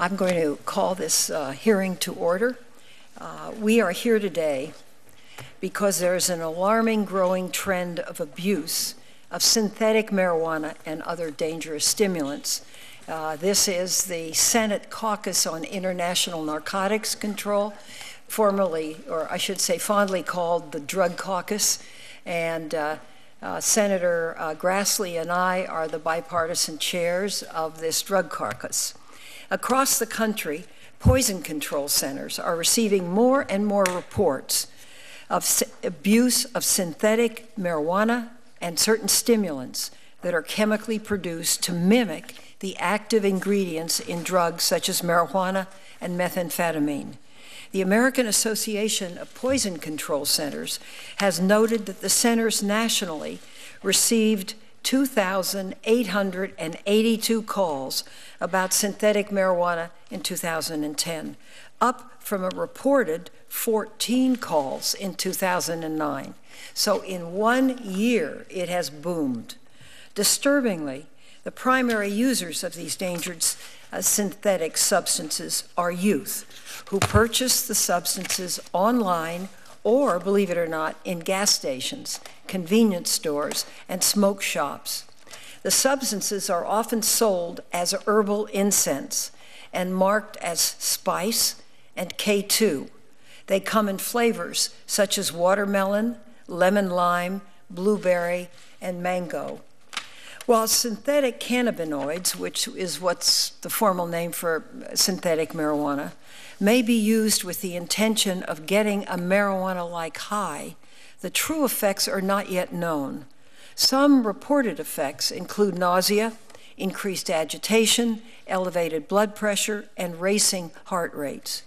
I'm going to call this hearing to order. We are here today because there's an alarming growing trend of abuse of synthetic marijuana and other dangerous stimulants. This is the Senate Caucus on International Narcotics Control, formerly, or I should say fondly called the Drug Caucus, and Senator Grassley and I are the bipartisan chairs of this drug caucus. Across the country, poison control centers are receiving more and more reports of abuse of synthetic marijuana and certain stimulants that are chemically produced to mimic the active ingredients in drugs such as marijuana and methamphetamine. The American Association of Poison Control Centers has noted that the centers nationally received 2,882 calls about synthetic marijuana in 2010, up from a reported 14 calls in 2009. So in 1 year, it has boomed. Disturbingly, the primary users of these dangerous synthetic substances are youth, who purchase the substances online or, believe it or not, in gas stations, convenience stores, and smoke shops. The substances are often sold as herbal incense and marked as spice and K2. They come in flavors such as watermelon, lemon lime, blueberry, and mango. While synthetic cannabinoids, which is what's the formal name for synthetic marijuana, may be used with the intention of getting a marijuana-like high, the true effects are not yet known. Some reported effects include nausea, increased agitation, elevated blood pressure, and racing heart rates.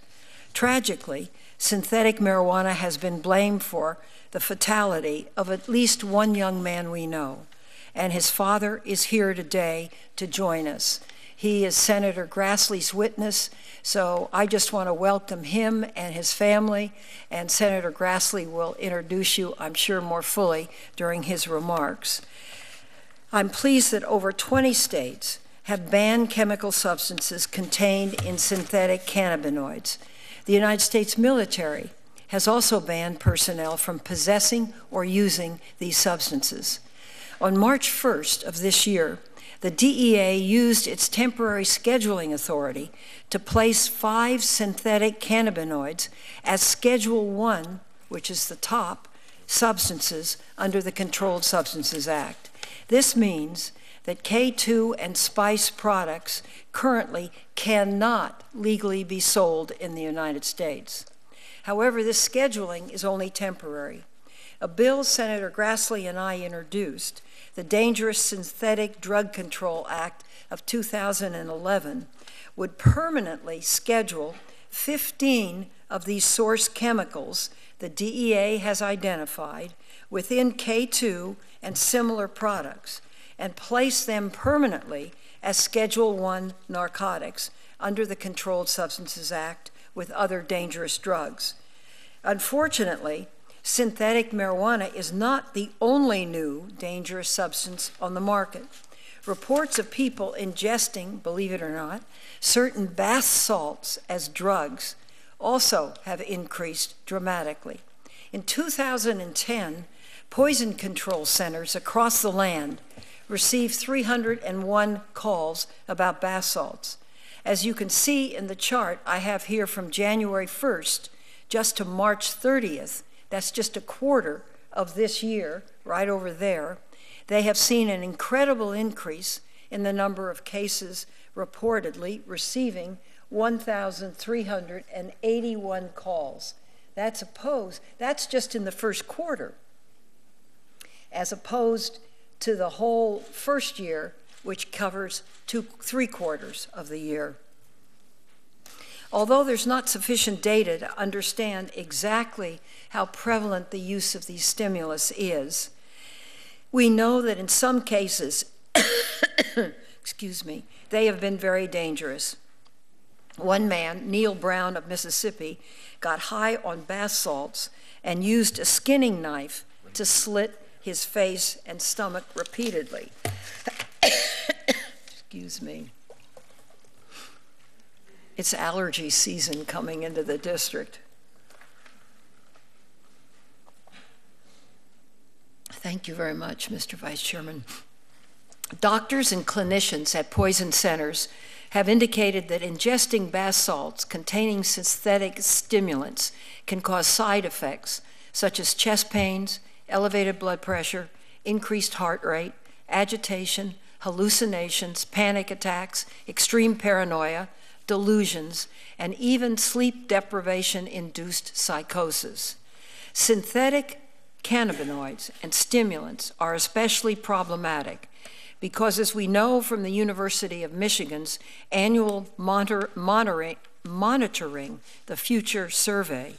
Tragically, synthetic marijuana has been blamed for the fatality of at least one young man we know, and his father is here today to join us. He is Senator Grassley's witness, so I just want to welcome him and his family, and Senator Grassley will introduce you, I'm sure, more fully during his remarks. I'm pleased that over 20 states have banned chemical substances contained in synthetic cannabinoids. The United States military has also banned personnel from possessing or using these substances. On March 1st of this year, the DEA used its temporary scheduling authority to place 5 synthetic cannabinoids as Schedule I, which is the top, substances under the Controlled Substances Act. This means that K2 and spice products currently cannot legally be sold in the United States. However, this scheduling is only temporary. A bill Senator Grassley and I introduced, the Dangerous Synthetic Drug Control Act of 2011, would permanently schedule 15 of these source chemicals the DEA has identified within K2 and similar products and place them permanently as Schedule I narcotics under the Controlled Substances Act with other dangerous drugs. Unfortunately, synthetic marijuana is not the only new dangerous substance on the market. Reports of people ingesting, believe it or not, certain bath salts as drugs also have increased dramatically. In 2010, poison control centers across the land received 301 calls about bath salts. As you can see in the chart I have here from January 1st just to March 30th, that's just a quarter of this year, right over there, they have seen an incredible increase in the number of cases reportedly receiving 1,381 calls. That's just in the first quarter, as opposed to the whole first year, which covers 3/4 of the year. Although there's not sufficient data to understand exactly how prevalent the use of these stimulants is, we know that in some cases, excuse me, they have been very dangerous. One man, Neil Brown of Mississippi, got high on bath salts and used a skinning knife to slit his face and stomach repeatedly. Excuse me. It's allergy season coming into the district. Thank you very much, Mr. Vice Chairman. Doctors and clinicians at poison centers have indicated that ingesting bath salts containing synthetic stimulants can cause side effects such as chest pains, elevated blood pressure, increased heart rate, agitation, hallucinations, panic attacks, extreme paranoia, delusions, and even sleep deprivation-induced psychosis. Synthetic cannabinoids and stimulants are especially problematic because, as we know from the University of Michigan's annual Monitoring the Future survey,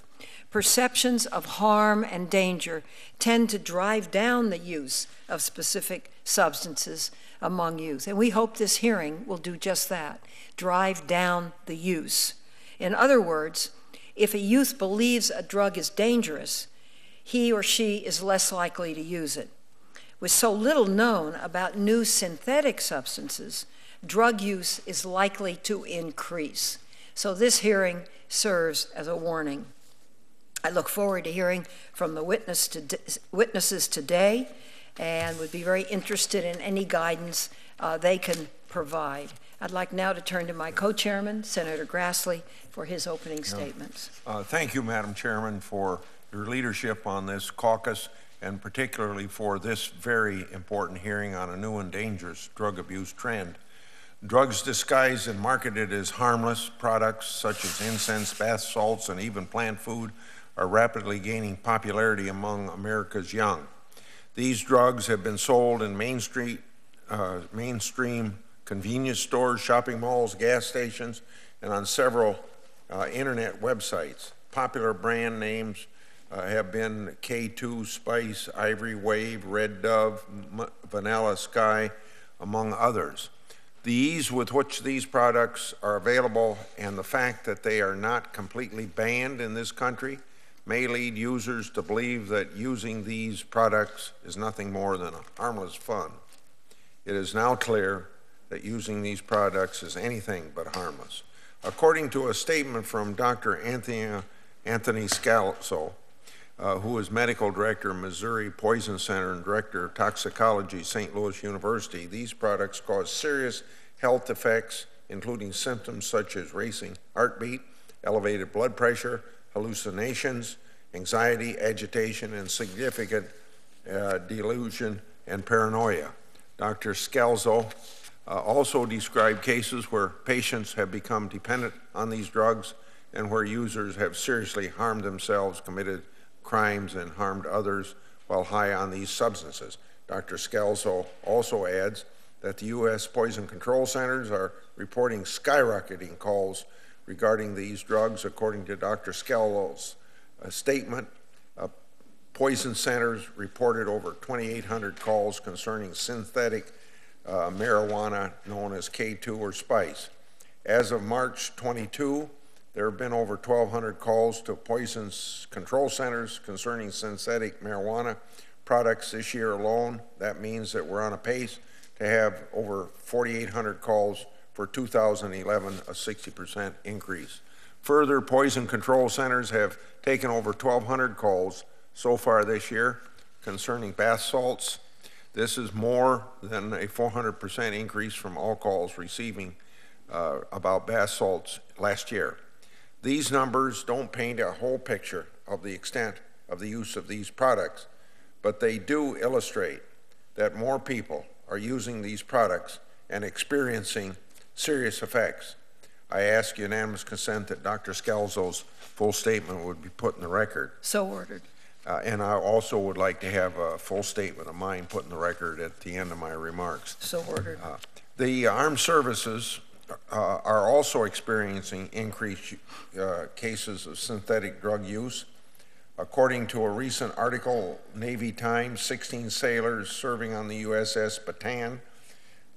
perceptions of harm and danger tend to drive down the use of specific substances among youth. And we hope this hearing will do just that, drive down the use. In other words, if a youth believes a drug is dangerous, he or she is less likely to use it. With so little known about new synthetic substances, drug use is likely to increase. So this hearing serves as a warning. I look forward to hearing from the witnesses today and would be very interested in any guidance they can provide. I'd like now to turn to my co-chairman, Senator Grassley, for his opening statements. Thank you, Madam Chairman, for your leadership on this caucus, and particularly for this very important hearing on a new and dangerous drug abuse trend. Drugs disguised and marketed as harmless products such as incense, bath salts, and even plant food are rapidly gaining popularity among America's young. These drugs have been sold in mainstream convenience stores, shopping malls, gas stations, and on several internet websites. Popular brand names have been K2, Spice, Ivory Wave, Red Dove, Vanilla Sky, among others. The ease with which these products are available and the fact that they are not completely banned in this country may lead users to believe that using these products is nothing more than a harmless fun. It is now clear that using these products is anything but harmless. According to a statement from Dr. Anthony Scalzo, who is Medical Director of Missouri Poison Center and Director of Toxicology, St. Louis University, these products cause serious health effects, including symptoms such as racing heartbeat, elevated blood pressure, hallucinations, anxiety, agitation, and significant delusion and paranoia. Dr. Scalzo also described cases where patients have become dependent on these drugs and where users have seriously harmed themselves, committed crimes, and harmed others while high on these substances. Dr. Scalzo also adds that the U.S. Poison Control Centers are reporting skyrocketing calls regarding these drugs. According to Dr. Scalzo's statement, poison centers reported over 2,800 calls concerning synthetic marijuana known as K2 or Spice. As of March 22, there have been over 1,200 calls to poison control centers concerning synthetic marijuana products this year alone. That means that we're on a pace to have over 4,800 calls for 2011, a 60% increase. Further, poison control centers have taken over 1,200 calls so far this year concerning bath salts. This is more than a 400% increase from all calls receiving about bath salts last year. These numbers don't paint a whole picture of the extent of the use of these products, but they do illustrate that more people are using these products and experiencing serious effects. I ask unanimous consent that Dr. Scalzo's full statement would be put in the record. So ordered. And I also would like to have a full statement of mine put in the record at the end of my remarks. So ordered. The armed services are also experiencing increased cases of synthetic drug use. According to a recent article, Navy Times, 16 sailors serving on the USS Bataan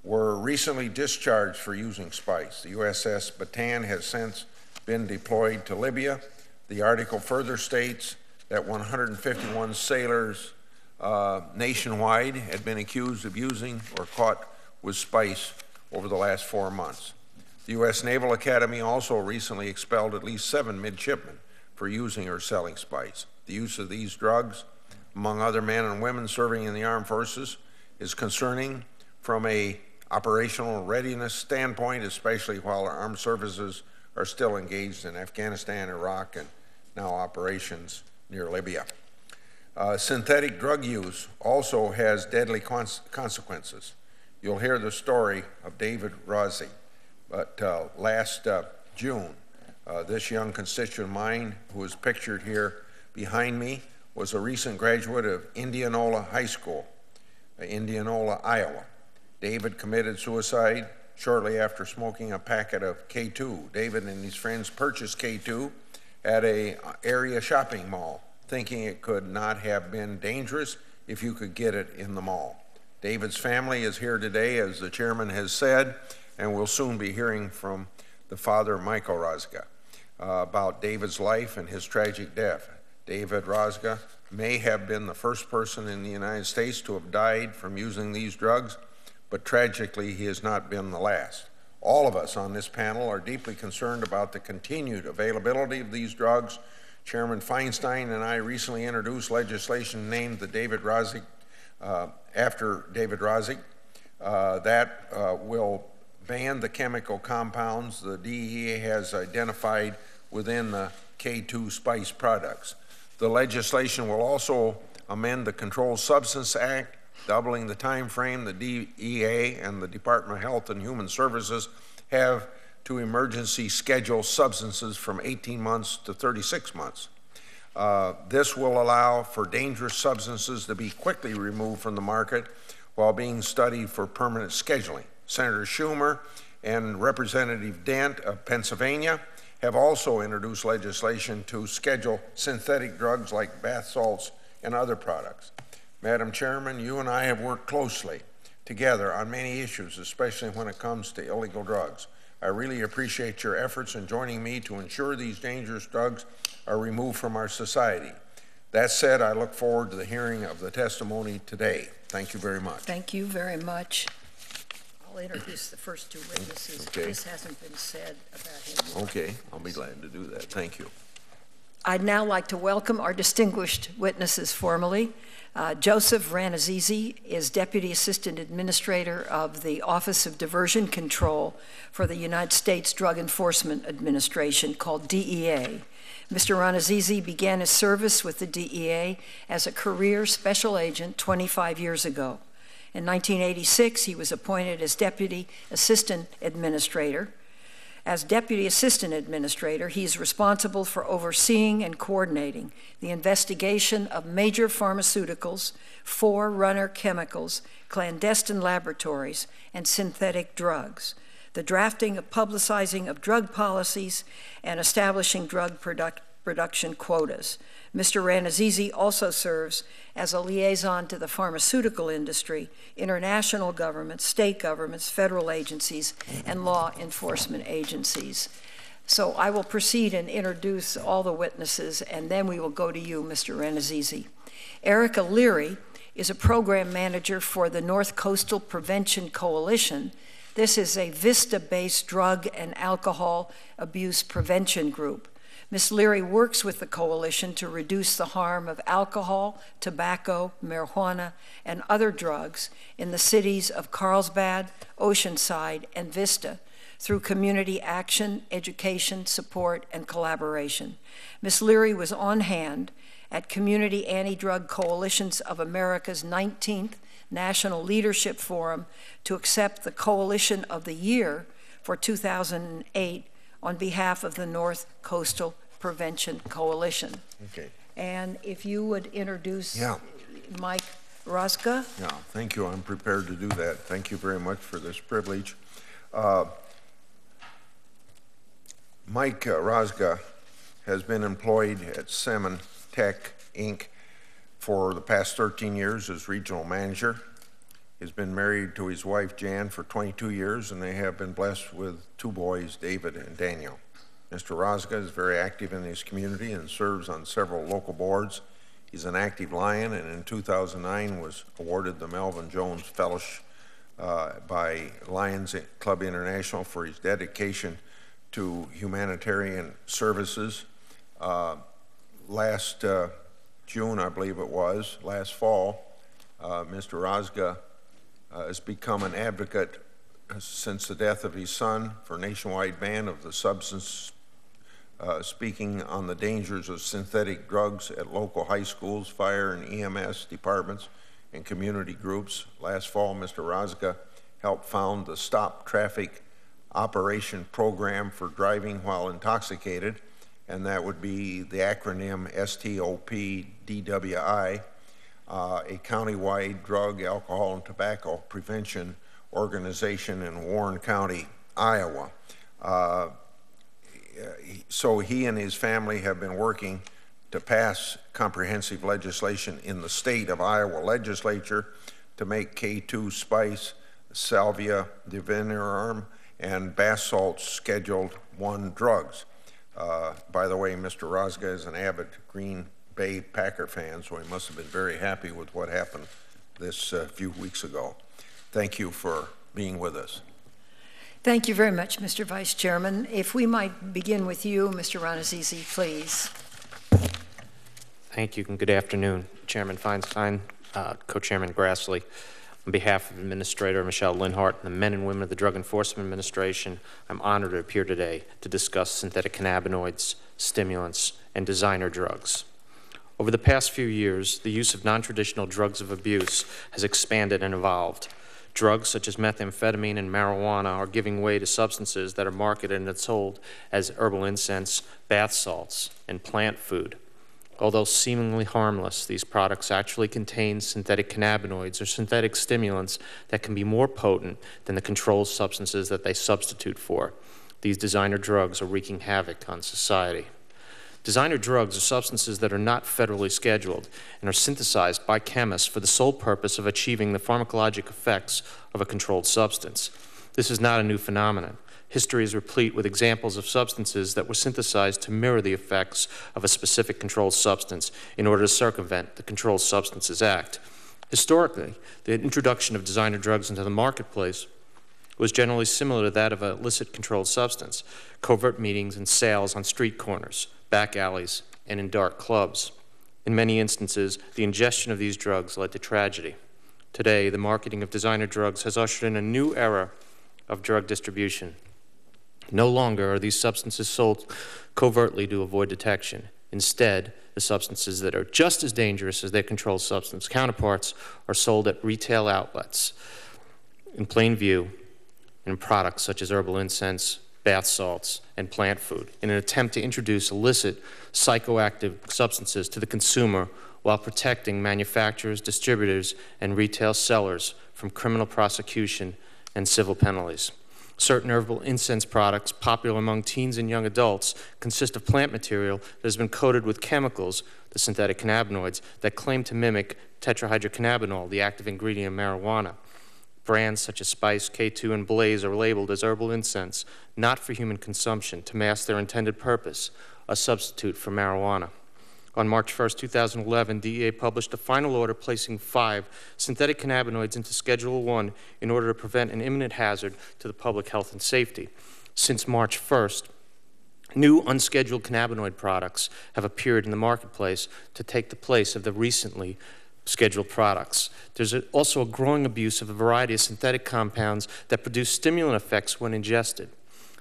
were recently discharged for using spice. The USS Bataan has since been deployed to Libya. The article further states that 151 sailors nationwide had been accused of using or caught with spice over the last 4 months. The U.S. Naval Academy also recently expelled at least 7 midshipmen for using or selling spice. The use of these drugs among other men and women serving in the armed forces is concerning from a operational readiness standpoint, especially while our armed services are still engaged in Afghanistan, Iraq, and now operations near Libya. Synthetic drug use also has deadly consequences. You'll hear the story of David Rozga, but last June, this young constituent of mine, who is pictured here behind me, was a recent graduate of Indianola High School, Indianola, Iowa. David committed suicide shortly after smoking a packet of K2. David and his friends purchased K2 at an area shopping mall, thinking it could not have been dangerous if you could get it in the mall. David's family is here today, as the chairman has said, and we'll soon be hearing from the father, Mike Rozga, about David's life and his tragic death. David Rozga may have been the first person in the United States to have died from using these drugs, but tragically, he has not been the last. All of us on this panel are deeply concerned about the continued availability of these drugs. Chairman Feinstein and I recently introduced legislation named the David Rozga, after David Rozga, that will ban the chemical compounds the DEA has identified within the K2 spice products. The legislation will also amend the Controlled Substance Act, doubling the time frame the DEA and the Department of Health and Human Services have to emergency schedule substances from 18 months to 36 months. This will allow for dangerous substances to be quickly removed from the market while being studied for permanent scheduling. Senator Schumer and Representative Dent of Pennsylvania have also introduced legislation to schedule synthetic drugs like bath salts and other products. Madam Chairman, you and I have worked closely together on many issues, especially when it comes to illegal drugs. I really appreciate your efforts in joining me to ensure these dangerous drugs are removed from our society. That said, I look forward to the hearing of the testimony today. Thank you very much. Thank you very much. I'll introduce the first 2 witnesses. Okay. This hasn't been said about him. Okay, I'll be glad to do that. Thank you. I'd now like to welcome our distinguished witnesses formally. Joseph Ranazizi is Deputy Assistant Administrator of the Office of Diversion Control for the United States Drug Enforcement Administration, called DEA. Mr. Ranazizi began his service with the DEA as a career special agent 25 years ago. In 1986, he was appointed as Deputy Assistant Administrator. As Deputy Assistant Administrator, he is responsible for overseeing and coordinating the investigation of major pharmaceuticals, forerunner chemicals, clandestine laboratories, and synthetic drugs, the drafting of publicizing of drug policies, and establishing drug production quotas. Mr. Ranazizi also serves as a liaison to the pharmaceutical industry, international governments, state governments, federal agencies, and law enforcement agencies. So I will proceed and introduce all the witnesses, and then we will go to you, Mr. Ranazizi. Erica Leary is a program manager for the North Coastal Prevention Coalition. This is a VISTA-based drug and alcohol abuse prevention group. Ms. Leary works with the coalition to reduce the harm of alcohol, tobacco, marijuana, and other drugs in the cities of Carlsbad, Oceanside, and Vista through community action, education, support, and collaboration. Ms. Leary was on hand at Community Anti-Drug Coalitions of America's 19th National Leadership Forum to accept the Coalition of the Year for 2008 on behalf of the North Coastal Prevention Coalition. Okay. And if you would introduce Yeah. Mike Rozga. Yeah, thank you. I'm prepared to do that. Thank you very much for this privilege. Mike Rozga has been employed at Salmon Tech, Inc. for the past 13 years as regional manager. He's been married to his wife, Jan, for 22 years, and they have been blessed with 2 boys, David and Daniel. Mr. Rozga is very active in his community and serves on several local boards. He's an active Lion, and in 2009 was awarded the Melvin Jones by Lions Club International for his dedication to humanitarian services. Last June, I believe it was, last fall, Mr. Rozga has become an advocate since the death of his son for a nationwide ban of the substance, speaking on the dangers of synthetic drugs at local high schools, fire and EMS departments, and community groups. Last fall, Mr. Rozga helped found the Stop Traffic Operation Program for Driving While Intoxicated, and that would be the acronym STOPDWI, a countywide drug, alcohol, and tobacco prevention organization in Warren County, Iowa. So he and his family have been working to pass comprehensive legislation in the state of Iowa legislature to make K2 spice, salvia divinorum, and bath salts Scheduled I drugs. By the way, Mr. Rozga is an avid Green Bay Packer fan, so he must have been very happy with what happened this few weeks ago. Thank you for being with us. Thank you very much, Mr. Vice Chairman. If we might begin with you, Mr. Ranazizi, please. Thank you, and good afternoon. Chairman Feinstein, Co-Chairman Grassley. On behalf of Administrator Michelle Linhart and the men and women of the Drug Enforcement Administration, I'm honored to appear today to discuss synthetic cannabinoids, stimulants, and designer drugs. Over the past few years, the use of non-traditional drugs of abuse has expanded and evolved. Drugs such as methamphetamine and marijuana are giving way to substances that are marketed and sold as herbal incense, bath salts, and plant food. Although seemingly harmless, these products actually contain synthetic cannabinoids or synthetic stimulants that can be more potent than the controlled substances that they substitute for. These designer drugs are wreaking havoc on society. Designer drugs are substances that are not federally scheduled and are synthesized by chemists for the sole purpose of achieving the pharmacologic effects of a controlled substance. This is not a new phenomenon. History is replete with examples of substances that were synthesized to mirror the effects of a specific controlled substance in order to circumvent the Controlled Substances Act. Historically, the introduction of designer drugs into the marketplace was generally similar to that of an illicit controlled substance, covert meetings and sales on street corners, back alleys, and in dark clubs. In many instances, the ingestion of these drugs led to tragedy. Today, the marketing of designer drugs has ushered in a new era of drug distribution. No longer are these substances sold covertly to avoid detection. Instead, the substances that are just as dangerous as their controlled substance counterparts are sold at retail outlets in plain view in products such as herbal incense, bath salts, and plant food in an attempt to introduce illicit psychoactive substances to the consumer while protecting manufacturers, distributors, and retail sellers from criminal prosecution and civil penalties. Certain herbal incense products popular among teens and young adults consist of plant material that has been coated with chemicals, the synthetic cannabinoids, that claim to mimic tetrahydrocannabinol, the active ingredient of marijuana. Brands such as Spice, K2, and Blaze are labeled as herbal incense, not for human consumption, to mask their intended purpose, a substitute for marijuana. On March 1, 2011, DEA published a final order placing 5 synthetic cannabinoids into Schedule I in order to prevent an imminent hazard to the public health and safety. Since March 1st, new unscheduled cannabinoid products have appeared in the marketplace to take the place of the recently scheduled products. There's also a growing abuse of a variety of synthetic compounds that produce stimulant effects when ingested.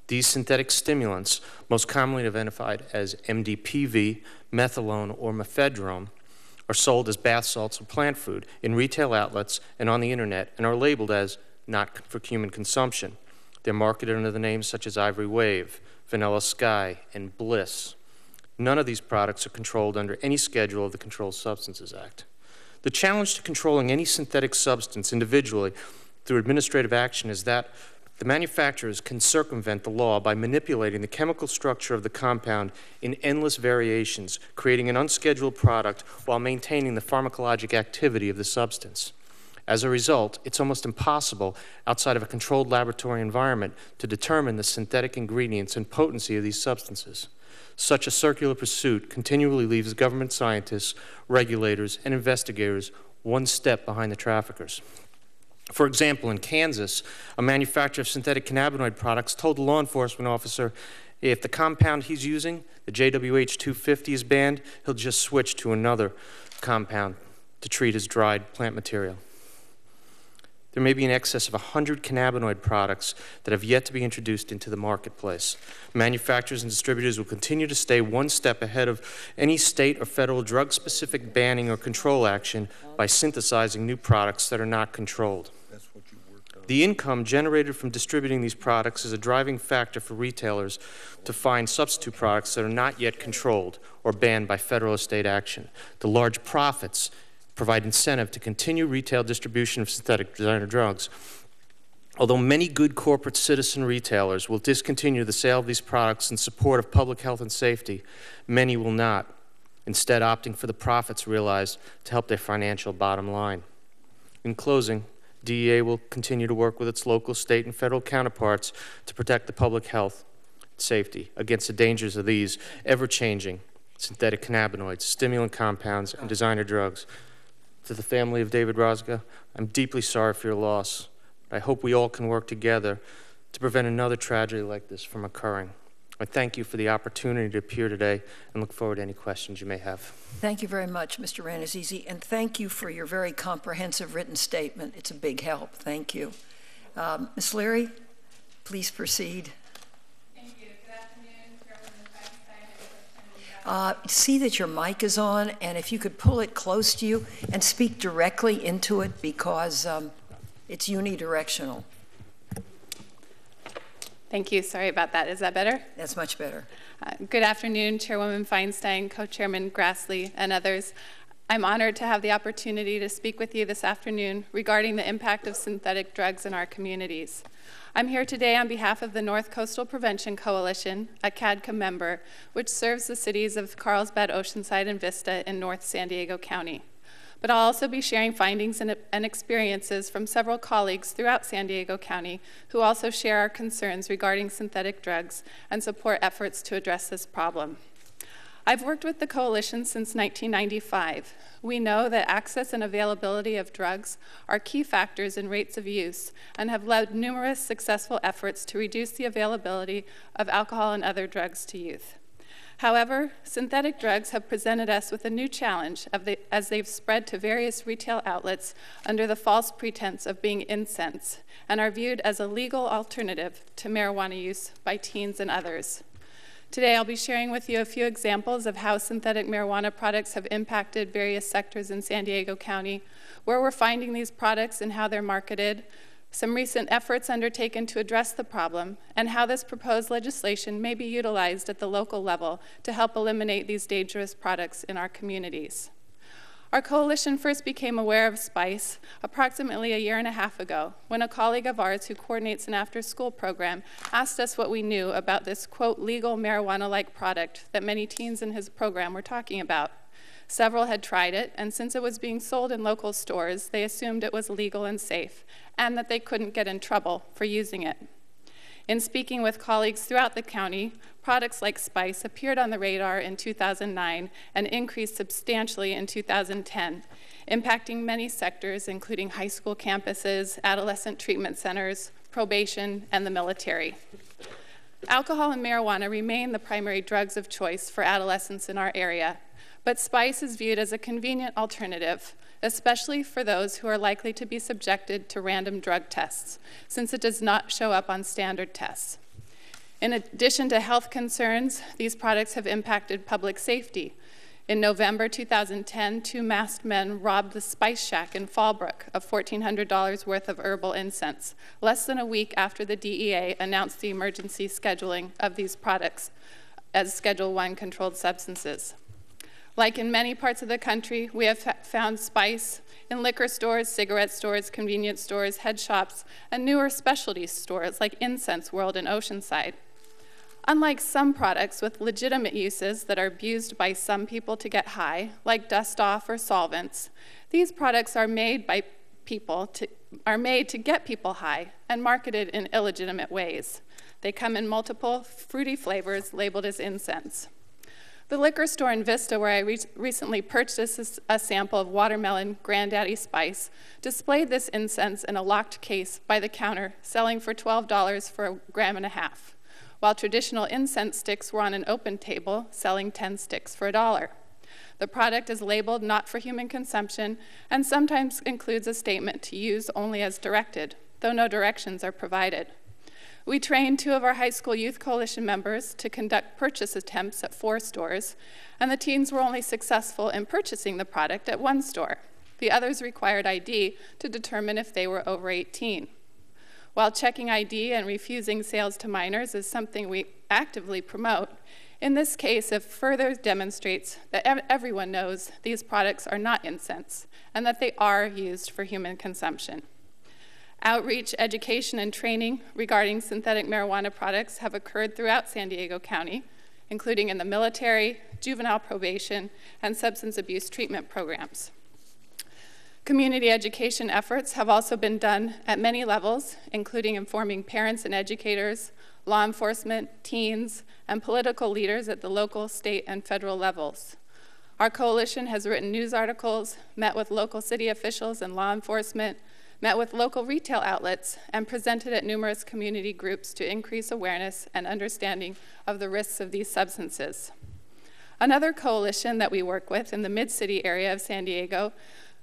These synthetic stimulants, most commonly identified as MDPV, methadone, or mephedrone, are sold as bath salts or plant food in retail outlets and on the internet and are labeled as not for human consumption. They're marketed under the names such as Ivory Wave, Vanilla Sky, and Bliss. None of these products are controlled under any schedule of the Controlled Substances Act. The challenge to controlling any synthetic substance individually through administrative action is that the manufacturers can circumvent the law by manipulating the chemical structure of the compound in endless variations, creating an unscheduled product while maintaining the pharmacologic activity of the substance. As a result, it's almost impossible outside of a controlled laboratory environment to determine the synthetic ingredients and potency of these substances. Such a circular pursuit continually leaves government scientists, regulators, and investigators one step behind the traffickers. For example, in Kansas, a manufacturer of synthetic cannabinoid products told a law enforcement officer if the compound he's using, the JWH 250, is banned, he'll just switch to another compound to treat his dried plant material. There may be in excess of 100 cannabinoid products that have yet to be introduced into the marketplace. Manufacturers and distributors will continue to stay one step ahead of any state or federal drug-specific banning or control action by synthesizing new products that are not controlled. The income generated from distributing these products is a driving factor for retailers to find substitute products that are not yet controlled or banned by federal or state action. The large profits provide incentive to continue retail distribution of synthetic designer drugs. Although many good corporate citizen retailers will discontinue the sale of these products in support of public health and safety, many will not, instead opting for the profits realized to help their financial bottom line. In closing, DEA will continue to work with its local, state, and federal counterparts to protect the public health and safety against the dangers of these ever-changing synthetic cannabinoids, stimulant compounds, and designer drugs. To the family of David Rozga, I'm deeply sorry for your loss. I hope we all can work together to prevent another tragedy like this from occurring. I thank you for the opportunity to appear today and look forward to any questions you may have. Thank you very much, Mr. Ranazizi, and thank you for your very comprehensive written statement. It's a big help. Thank you. Ms. Leary, please proceed. Thank you. Good afternoon, Chairman Feinstein. See that your mic is on, and if you could pull it close to you and speak directly into it because it's unidirectional. Thank you. Sorry about that. Is that better? That's much better. Good afternoon, Chairwoman Feinstein, Co-Chairman Grassley, and others. I'm honored to have the opportunity to speak with you this afternoon regarding the impact of synthetic drugs in our communities. I'm here today on behalf of the North Coastal Prevention Coalition, a CADCA member, which serves the cities of Carlsbad, Oceanside, and Vista in North San Diego County. But I'll also be sharing findings and experiences from several colleagues throughout San Diego County who also share our concerns regarding synthetic drugs and support efforts to address this problem. I've worked with the coalition since 1995. We know that access and availability of drugs are key factors in rates of use and have led numerous successful efforts to reduce the availability of alcohol and other drugs to youth. However, synthetic drugs have presented us with a new challenge as they've spread to various retail outlets under the false pretense of being incense and are viewed as a legal alternative to marijuana use by teens and others. Today, I'll be sharing with you a few examples of how synthetic marijuana products have impacted various sectors in San Diego County, where we're finding these products and how they're marketed, some recent efforts undertaken to address the problem, and how this proposed legislation may be utilized at the local level to help eliminate these dangerous products in our communities. Our coalition first became aware of Spice approximately a year and a half ago when a colleague of ours who coordinates an after-school program asked us what we knew about this, quote, legal marijuana-like product that many teens in his program were talking about. Several had tried it, and since it was being sold in local stores, they assumed it was legal and safe, and that they couldn't get in trouble for using it. In speaking with colleagues throughout the county, products like Spice appeared on the radar in 2009 and increased substantially in 2010, impacting many sectors, including high school campuses, adolescent treatment centers, probation, and the military. Alcohol and marijuana remain the primary drugs of choice for adolescents in our area, but Spice is viewed as a convenient alternative, especially for those who are likely to be subjected to random drug tests, since it does not show up on standard tests. In addition to health concerns, these products have impacted public safety. In November 2010, 2 masked men robbed the Spice Shack in Fallbrook of $1,400 worth of herbal incense, less than a week after the DEA announced the emergency scheduling of these products as Schedule I controlled substances. Like in many parts of the country, we have found Spice in liquor stores, cigarette stores, convenience stores, head shops, and newer specialty stores like Incense World in Oceanside. Unlike some products with legitimate uses that are abused by some people to get high, like dust-off or solvents, these products are made by to get people high and marketed in illegitimate ways. They come in multiple fruity flavors labeled as incense. The liquor store in Vista, where I recently purchased a sample of watermelon Granddaddy Spice, displayed this incense in a locked case by the counter, selling for $12 for 1.5 grams, while traditional incense sticks were on an open table, selling 10 sticks for $1. The product is labeled not for human consumption and sometimes includes a statement to use only as directed, though no directions are provided. We trained 2 of our high school youth coalition members to conduct purchase attempts at 4 stores, and the teens were only successful in purchasing the product at 1 store. The others required ID to determine if they were over 18. While checking ID and refusing sales to minors is something we actively promote, in this case, it further demonstrates that everyone knows these products are not incense and that they are used for human consumption. Outreach, education, and training regarding synthetic marijuana products have occurred throughout San Diego County, including in the military, juvenile probation, and substance abuse treatment programs. Community education efforts have also been done at many levels, including informing parents and educators, law enforcement, teens, and political leaders at the local, state, and federal levels. Our coalition has written news articles, met with local city officials and law enforcement, met with local retail outlets, and presented at numerous community groups to increase awareness and understanding of the risks of these substances. Another coalition that we work with in the Mid-City area of San Diego,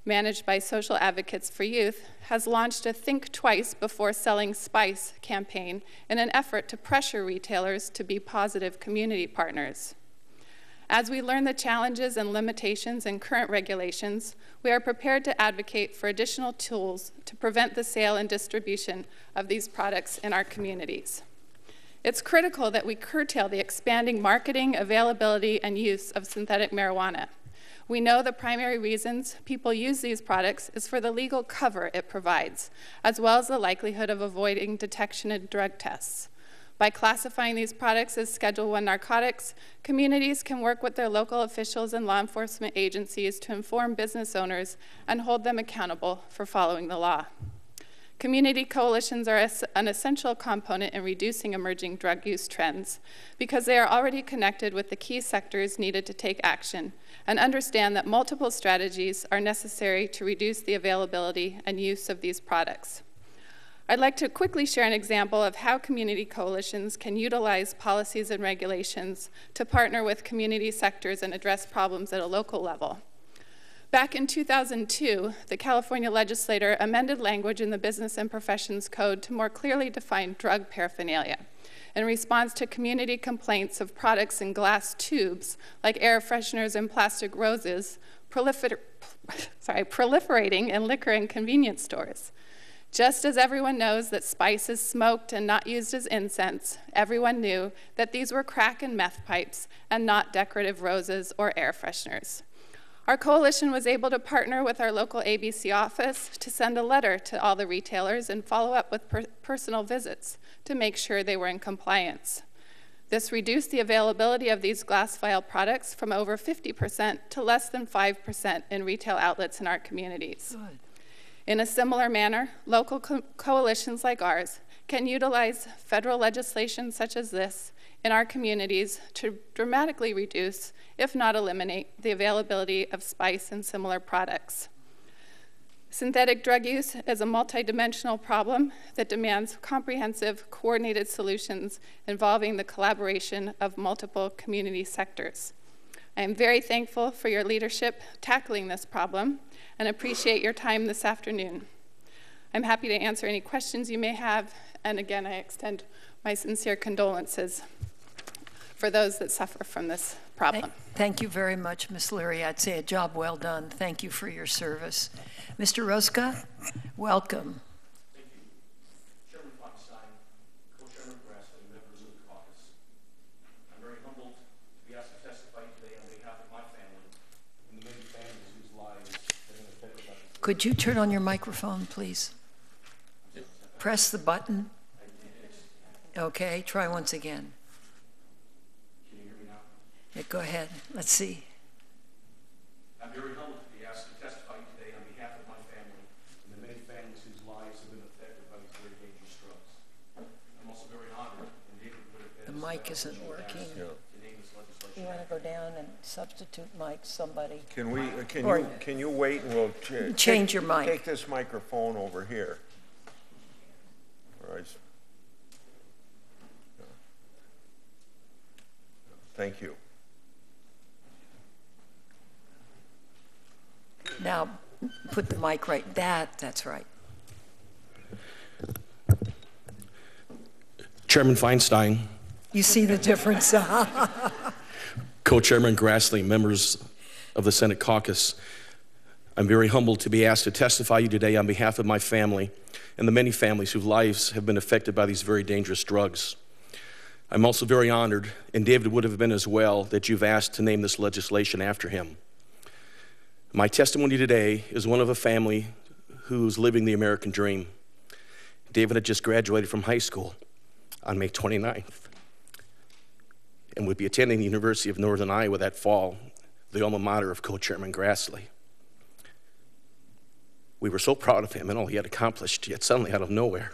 managed by Social Advocates for Youth, has launched a Think Twice Before Selling Spice campaign in an effort to pressure retailers to be positive community partners. As we learn the challenges and limitations in current regulations, we are prepared to advocate for additional tools to prevent the sale and distribution of these products in our communities. It's critical that we curtail the expanding marketing, availability, and use of synthetic marijuana. We know the primary reasons people use these products is for the legal cover it provides, as well as the likelihood of avoiding detection in drug tests. By classifying these products as Schedule I narcotics, communities can work with their local officials and law enforcement agencies to inform business owners and hold them accountable for following the law. Community coalitions are an essential component in reducing emerging drug use trends because they are already connected with the key sectors needed to take action and understand that multiple strategies are necessary to reduce the availability and use of these products. I'd like to quickly share an example of how community coalitions can utilize policies and regulations to partner with community sectors and address problems at a local level. Back in 2002, the California legislature amended language in the Business and Professions Code to more clearly define drug paraphernalia in response to community complaints of products in glass tubes, like air fresheners and plastic roses, proliferating in liquor and convenience stores. Just as everyone knows that spice is smoked and not used as incense, everyone knew that these were crack and meth pipes and not decorative roses or air fresheners. Our coalition was able to partner with our local ABC office to send a letter to all the retailers and follow up with personal visits to make sure they were in compliance. This reduced the availability of these glass vial products from over 50% to less than 5% in retail outlets in our communities. Good. In a similar manner, local coalitions like ours can utilize federal legislation such as this in our communities to dramatically reduce, if not eliminate, the availability of spice and similar products. Synthetic drug use is a multidimensional problem that demands comprehensive, coordinated solutions involving the collaboration of multiple community sectors. I am very thankful for your leadership tackling this problem and appreciate your time this afternoon. I'm happy to answer any questions you may have, and again, I extend my sincere condolences for those that suffer from this problem. Thank you very much, Ms. Leary. I'd say a job well done. Thank you for your service. Mr. Rozga, welcome. Thank you. Chairman Feinstein, Co-Chairman Grassley, members of the caucus. I'm very humbled to be asked to testify today on behalf of my family and the many families whose lives have been affected by this. Could you turn on your microphone, please? Press the button. Okay, try once again. Can you hear me now? Yeah, go ahead. Let's see. I'm very humbled to be asked to testify today on behalf of my family and the many families whose lives have been affected by these very dangerous drugs. I'm also very honored and able to put it The mic isn't working. to name this legislation. You want to go down and substitute Mike, somebody? Can you wait and we'll Change your mic. Take this microphone over here. All right. Thank you. Now, put the mic right. That's right. Chairman Feinstein, You see the difference? Co-Chairman Grassley, members of the Senate caucus, I'm very humbled to be asked to testify you today on behalf of my family and the many families whose lives have been affected by these very dangerous drugs. I'm also very honored, and David would have been as well, that you've asked to name this legislation after him. My testimony today is one of a family who's living the American dream. David had just graduated from high school on May 29th and would be attending the University of Northern Iowa that fall, the alma mater of Co-Chairman Grassley. We were so proud of him and all he had accomplished, yet suddenly out of nowhere,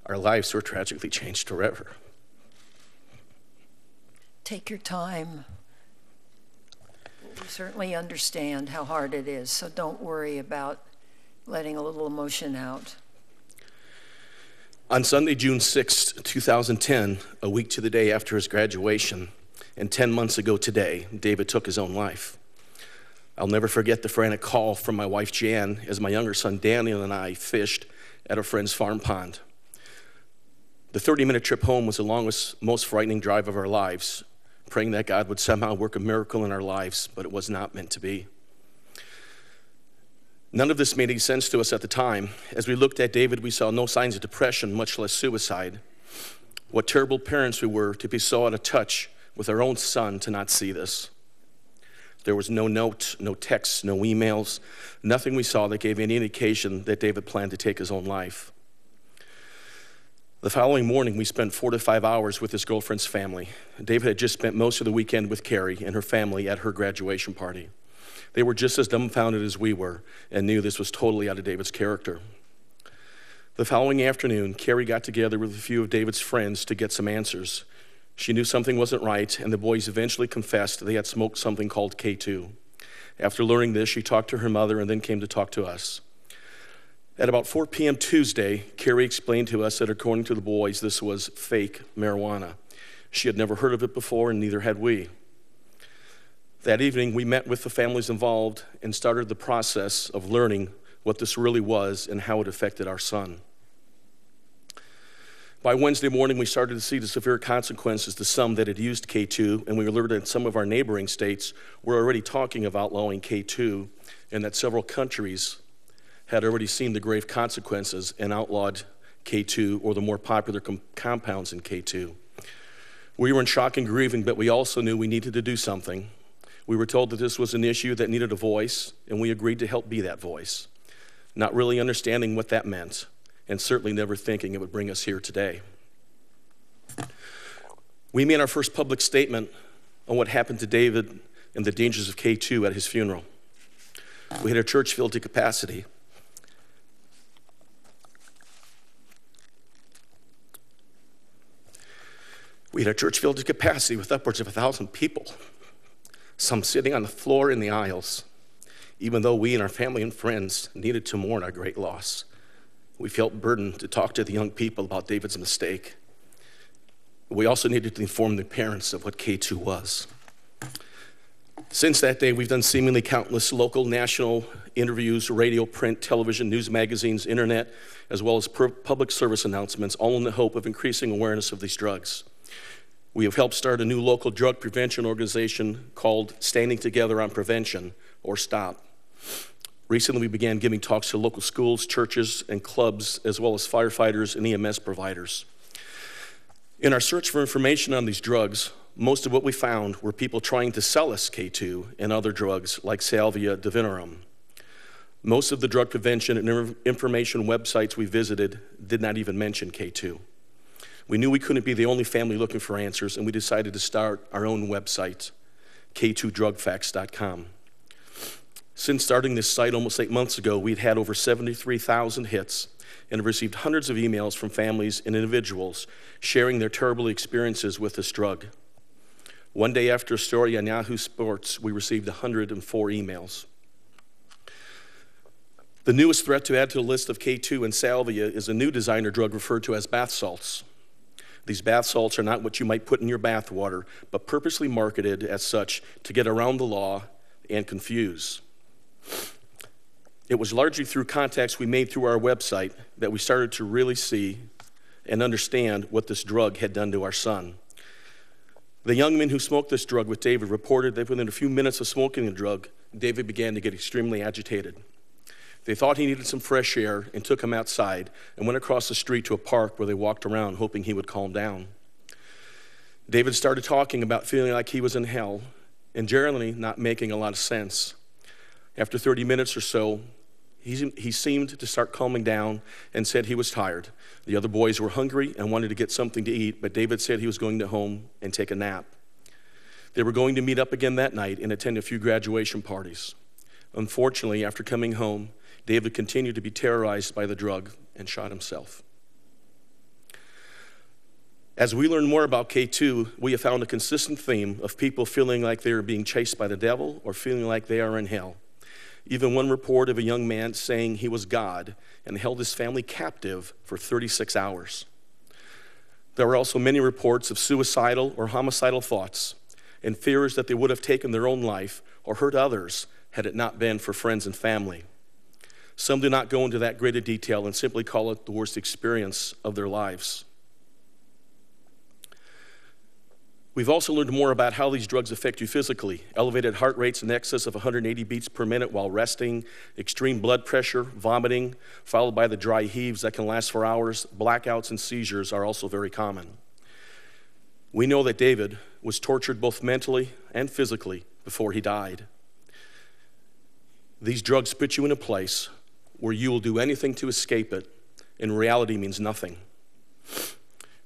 our lives were tragically changed forever. Take your time. We certainly understand how hard it is, so don't worry about letting a little emotion out. On Sunday, June 6, 2010, a week to the day after his graduation, and 10 months ago today, David took his own life. I'll never forget the frantic call from my wife, Jan, as my younger son, Daniel, and I fished at a friend's farm pond. The 30-minute trip home was the longest, most frightening drive of our lives, praying that God would somehow work a miracle in our lives, but it was not meant to be. None of this made any sense to us at the time. As we looked at David, we saw no signs of depression, much less suicide. What terrible parents we were to be so out of touch with our own son to not see this. There was no note, no texts, no emails, nothing we saw that gave any indication that David planned to take his own life. The following morning, we spent 4 to 5 hours with his girlfriend's family. David had just spent most of the weekend with Carrie and her family at her graduation party. They were just as dumbfounded as we were and knew this was totally out of David's character. The following afternoon, Carrie got together with a few of David's friends to get some answers. She knew something wasn't right, and the boys eventually confessed they had smoked something called K2. After learning this, she talked to her mother and then came to talk to us. At about 4 p.m. Tuesday, Carrie explained to us that according to the boys, this was fake marijuana. She had never heard of it before, and neither had we. That evening, we met with the families involved and started the process of learning what this really was and how it affected our son. By Wednesday morning, we started to see the severe consequences to some that had used K2, and we learned that some of our neighboring states were already talking of outlawing K2, and that several countries had already seen the grave consequences and outlawed K2 or the more popular compounds in K2. We were in shock and grieving, but we also knew we needed to do something. We were told that this was an issue that needed a voice, and we agreed to help be that voice, not really understanding what that meant, and certainly never thinking it would bring us here today. We made our first public statement on what happened to David and the dangers of K2 at his funeral. We had a church filled to capacity. We had a church filled to capacity with upwards of 1,000 people, some sitting on the floor in the aisles. Even though we and our family and friends needed to mourn our great loss, we felt burdened to talk to the young people about David's mistake. We also needed to inform the parents of what K2 was. Since that day, we've done seemingly countless local, national interviews, radio, print, television, news magazines, internet, as well as public service announcements, all in the hope of increasing awareness of these drugs. We have helped start a new local drug prevention organization called Standing Together on Prevention, or STOP. Recently, we began giving talks to local schools, churches, and clubs, as well as firefighters and EMS providers. In our search for information on these drugs, most of what we found were people trying to sell us K2 and other drugs like Salvia divinorum. Most of the drug prevention and information websites we visited did not even mention K2. We knew we couldn't be the only family looking for answers, and we decided to start our own website, k2drugfacts.com. Since starting this site almost 8 months ago, we'd had over 73,000 hits and have received hundreds of emails from families and individuals sharing their terrible experiences with this drug. One day after a story on Yahoo Sports, we received 104 emails. The newest threat to add to the list of K2 and salvia is a new designer drug referred to as bath salts. These bath salts are not what you might put in your bath water, but purposely marketed as such to get around the law and confuse. It was largely through contacts we made through our website that we started to really see and understand what this drug had done to our son. The young men who smoked this drug with David reported that within a few minutes of smoking the drug, David began to get extremely agitated. They thought he needed some fresh air and took him outside and went across the street to a park where they walked around hoping he would calm down. David started talking about feeling like he was in hell and generally not making a lot of sense. After 30 minutes or so, he seemed to start calming down and said he was tired. The other boys were hungry and wanted to get something to eat, but David said he was going to home and take a nap. They were going to meet up again that night and attend a few graduation parties. Unfortunately, after coming home, David continued to be terrorized by the drug and shot himself. As we learn more about K2, we have found a consistent theme of people feeling like they are being chased by the devil or feeling like they are in hell. Even one report of a young man saying he was God and held his family captive for 36 hours. There were also many reports of suicidal or homicidal thoughts and fears that they would have taken their own life or hurt others had it not been for friends and family. Some do not go into that greater detail and simply call it the worst experience of their lives. We've also learned more about how these drugs affect you physically. Elevated heart rates in excess of 180 beats per minute while resting, extreme blood pressure, vomiting, followed by the dry heaves that can last for hours. Blackouts and seizures are also very common. We know that David was tortured both mentally and physically before he died. These drugs put you in a place where you will do anything to escape it, and reality means nothing.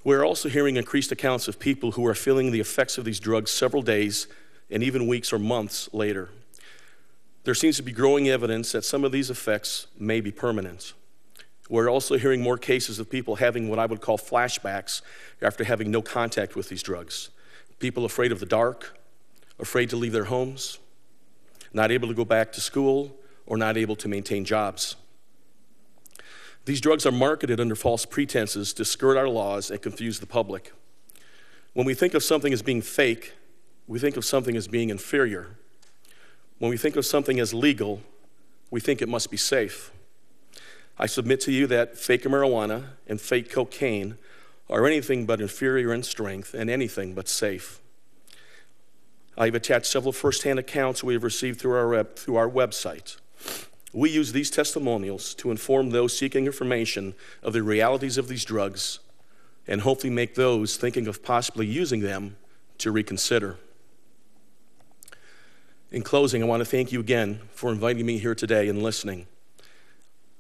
We're also hearing increased accounts of people who are feeling the effects of these drugs several days and even weeks or months later. There seems to be growing evidence that some of these effects may be permanent. We're also hearing more cases of people having what I would call flashbacks after having no contact with these drugs. People afraid of the dark, afraid to leave their homes, not able to go back to school, or not able to maintain jobs. These drugs are marketed under false pretenses to skirt our laws and confuse the public. When we think of something as being fake, we think of something as being inferior. When we think of something as legal, we think it must be safe. I submit to you that fake marijuana and fake cocaine are anything but inferior in strength and anything but safe. I've attached several firsthand accounts we have received through our website. We use these testimonials to inform those seeking information of the realities of these drugs and hopefully make those thinking of possibly using them to reconsider. In closing, I want to thank you again for inviting me here today and listening.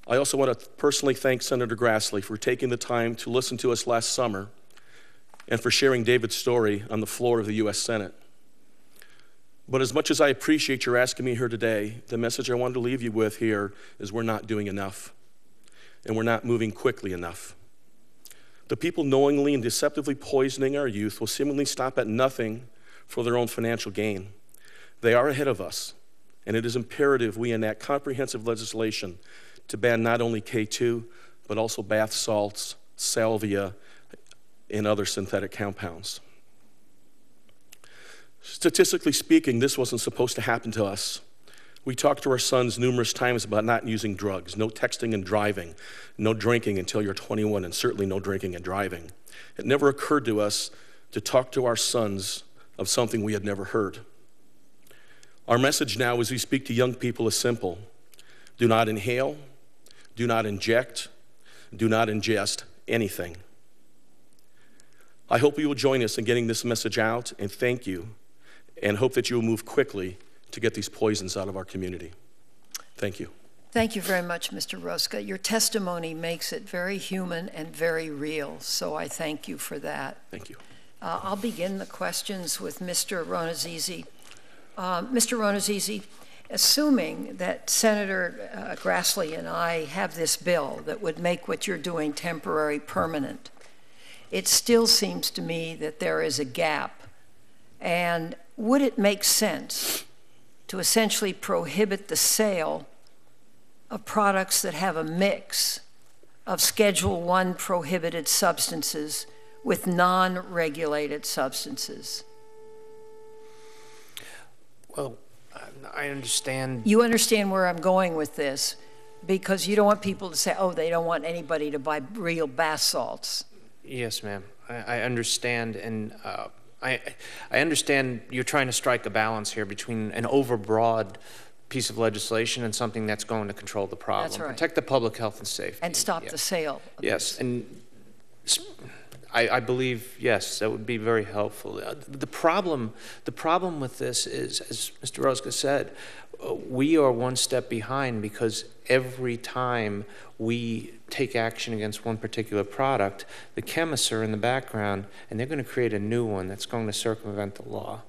I also want to personally thank Senator Grassley for taking the time to listen to us last summer and for sharing David's story on the floor of the U.S. Senate. But as much as I appreciate your asking me here today, the message I wanted to leave you with here is we're not doing enough, and we're not moving quickly enough. The people knowingly and deceptively poisoning our youth will seemingly stop at nothing for their own financial gain. They are ahead of us, and it is imperative we enact comprehensive legislation to ban not only K2, but also bath salts, salvia, and other synthetic compounds. Statistically speaking, this wasn't supposed to happen to us. We talked to our sons numerous times about not using drugs, no texting and driving, no drinking until you're 21, and certainly no drinking and driving. It never occurred to us to talk to our sons of something we had never heard. Our message now as we speak to young people is simple. Do not inhale, do not inject, do not ingest anything. I hope you will join us in getting this message out, and thank you, and hope that you will move quickly to get these poisons out of our community. Thank you. Thank you very much, Mr. Rozga. Your testimony makes it very human and very real, so I thank you for that. Thank you. I'll begin the questions with Mr. Ronazizi. Mr. Ronazizi, assuming that Senator Grassley and I have this bill that would make what you're doing temporary permanent, it still seems to me that there is a gap And would it make sense to essentially prohibit the sale of products that have a mix of Schedule I prohibited substances with non-regulated substances? Well, I understand. You understand where I'm going with this, because you don't want people to say, oh, they don't want anybody to buy real bath salts. Yes, ma'am. I understand, and I understand you're trying to strike a balance here between an overbroad piece of legislation and something that's going to control the problem. That's right. Protect the public health and safety. And stop the sale of Yes, this. and I believe, yes, that would be very helpful. The problem with this is, as Mr. Rozga said, we are one step behind, because every time we take action against one particular product, the chemists are in the background, and they're going to create a new one that's going to circumvent the law.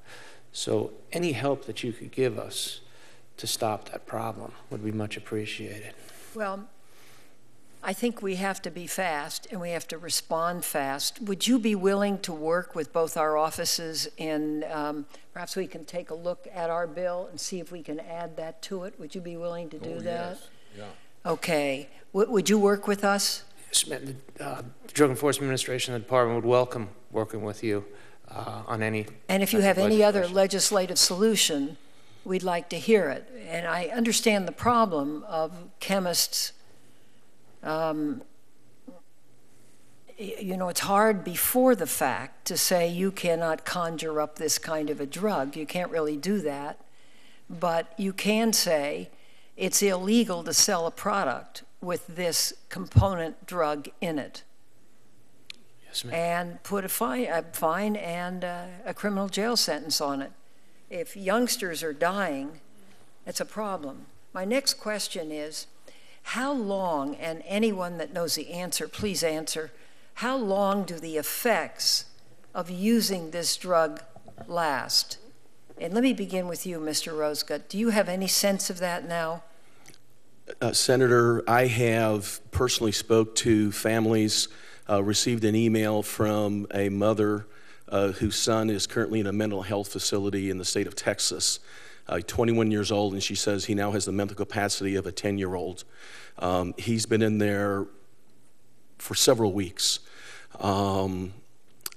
So any help that you could give us to stop that problem would be much appreciated. Well, I think we have to be fast, and we have to respond fast. Would you be willing to work with both our offices, and perhaps we can take a look at our bill and see if we can add that to it? Would you be willing to do that? Yes. Yeah. Okay. Would you work with us? Yes, ma'am. The Drug Enforcement Administration and the Department would welcome working with you on any. And if you have any other legislative solution, we'd like to hear it. And I understand the problem of chemists. You know, it's hard before the fact to say you cannot conjure up this kind of a drug. You can't really do that. But you can say it's illegal to sell a product with this component drug in it. Yes, ma'am. And put a fine and a criminal jail sentence on it. If youngsters are dying, it's a problem. My next question is, how long, and anyone that knows the answer, please answer, how long do the effects of using this drug last? And let me begin with you, Mr. Rozga. Do you have any sense of that now? Senator, I have personally spoke to families, received an email from a mother whose son is currently in a mental health facility in the state of Texas. 21 years old, and she says he now has the mental capacity of a 10-year-old. He's been in there for several weeks. I'm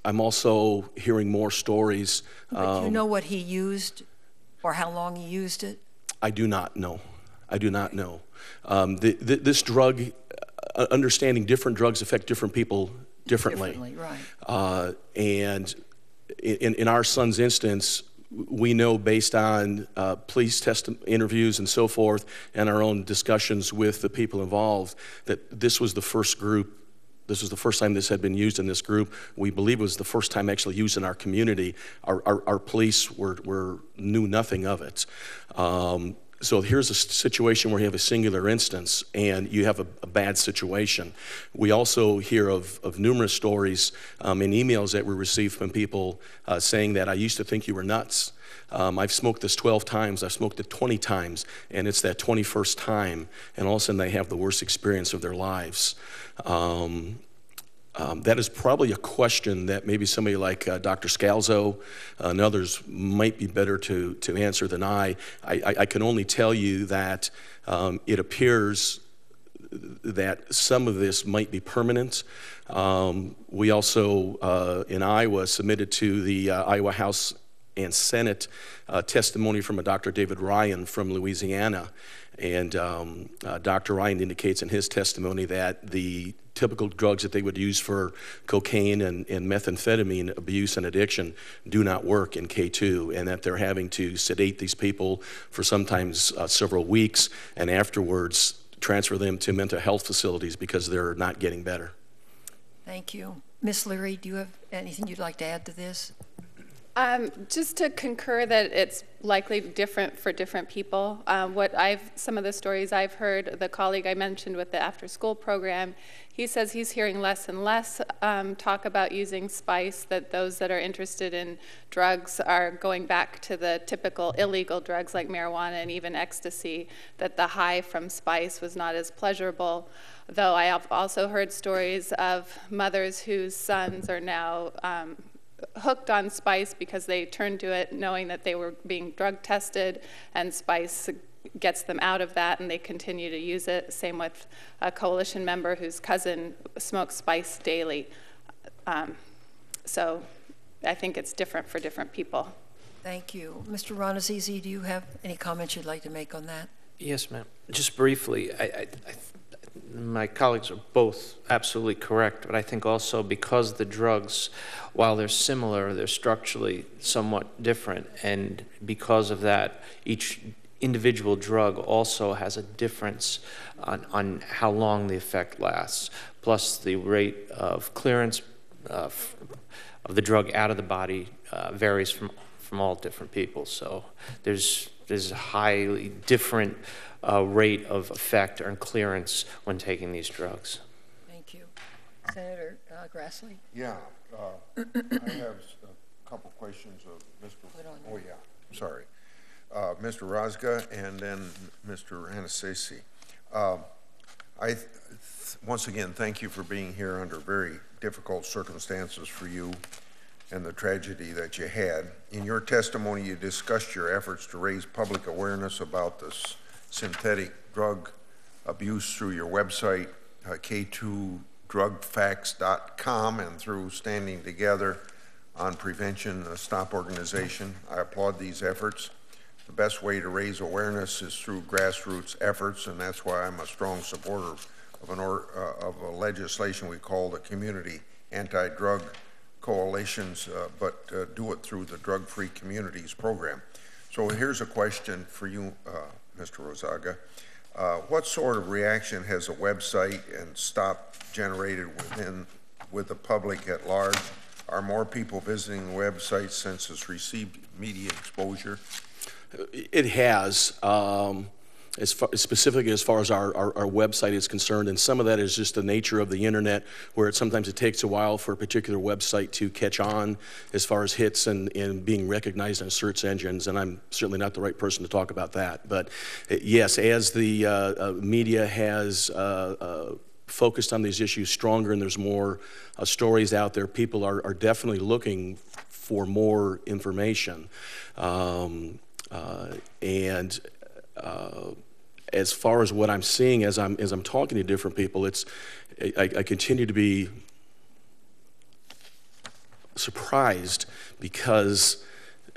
also hearing more stories. But do you know what he used or how long he used it? I do not know. I do not know. This drug, understanding different drugs affect different people differently. Right. And in our son's instance, we know based on police interviews and so forth and our own discussions with the people involved that this was the first group, this was the first time this had been used in this group. We believe it was the first time actually used in our community. Our police knew nothing of it. So here's a situation where you have a singular instance and you have a bad situation. We also hear of numerous stories in emails that we receive from people saying that I used to think you were nuts. I've smoked this 12 times, I've smoked it 20 times, and it's that 21st time, and all of a sudden they have the worst experience of their lives. That is probably a question that maybe somebody like Dr. Scalzo and others might be better to answer than I. I can only tell you that it appears that some of this might be permanent. We also, in Iowa, submitted to the Iowa House and Senate testimony from a Dr. David Ryan from Louisiana. And Dr. Ryan indicates in his testimony that the typical drugs that they would use for cocaine and methamphetamine abuse and addiction do not work in K2, and that they're having to sedate these people for sometimes several weeks, and afterwards transfer them to mental health facilities because they're not getting better. Thank you. Ms. Leary, do you have anything you'd like to add to this? Just to concur that it's likely different for different people. Some of the stories I've heard, the colleague I mentioned with the after-school program, he says he's hearing less and less talk about using spice, that those that are interested in drugs are going back to the typical illegal drugs like marijuana and even ecstasy, that the high from spice was not as pleasurable. Though I have also heard stories of mothers whose sons are now hooked on spice because they turned to it knowing that they were being drug tested, and spice gets them out of that, and they continue to use it. Same with a coalition member whose cousin smokes spice daily. So I think it's different for different people. Thank you. Mr. Ronazisi, do you have any comments you'd like to make on that? Yes, ma'am. Just briefly, my colleagues are both absolutely correct, but I think also because the drugs, while they're similar, they're structurally somewhat different, and because of that, each individual drug also has a difference on how long the effect lasts, plus the rate of clearance of the drug out of the body varies from all different people. So there's a highly different rate of effect or clearance when taking these drugs. Thank you. Senator Grassley? Yeah, I have a couple questions of Mr. Oh yeah, sorry. Mr. Rozga and then Mr. Anastassi. Once again, thank you for being here under very difficult circumstances for you and the tragedy that you had. In your testimony, you discussed your efforts to raise public awareness about this synthetic drug abuse through your website, k2drugfacts.com, and through Standing Together on Prevention Stop organization. I applaud these efforts. The best way to raise awareness is through grassroots efforts, and that's why I'm a strong supporter of a legislation we call the Community Anti-Drug Coalitions, but do it through the Drug-Free Communities program. So here's a question for you, Mr. Rozga. What sort of reaction has a website and stop generated with the public at large? Are more people visiting the website since it's received media exposure? It has, specifically as far as our website is concerned, and some of that is just the nature of the internet, where sometimes it takes a while for a particular website to catch on as far as hits and being recognized in search engines, and I'm certainly not the right person to talk about that. But yes, as the media has focused on these issues stronger and there's more stories out there, people are definitely looking for more information. As far as what I'm seeing as I'm talking to different people, I continue to be surprised because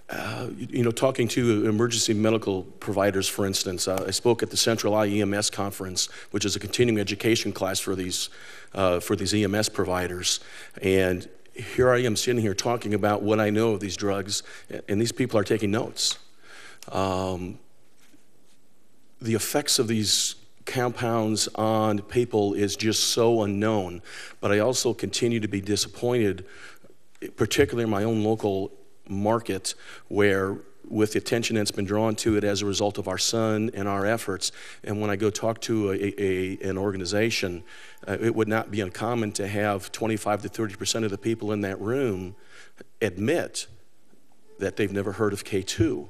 talking to emergency medical providers, for instance, I spoke at the Central IEMS conference, which is a continuing education class for these EMS providers, and here I am sitting here talking about what I know of these drugs, and these people are taking notes. The effects of these compounds on people is just so unknown, but I also continue to be disappointed, particularly in my own local market, where with the attention that's been drawn to it as a result of our son and our efforts, and when I go talk to an organization, it would not be uncommon to have 25 to 30% of the people in that room admit that they've never heard of K2.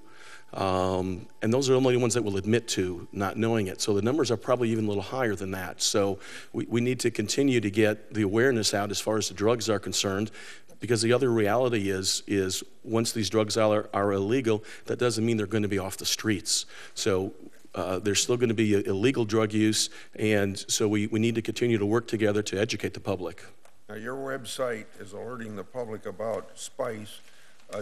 And those are only the ones that will admit to not knowing it. So the numbers are probably even a little higher than that. So we need to continue to get the awareness out as far as the drugs are concerned, because the other reality is once these drugs are illegal, that doesn't mean they're going to be off the streets. So there's still going to be illegal drug use, and so we need to continue to work together to educate the public. Now, your website is alerting the public about spice.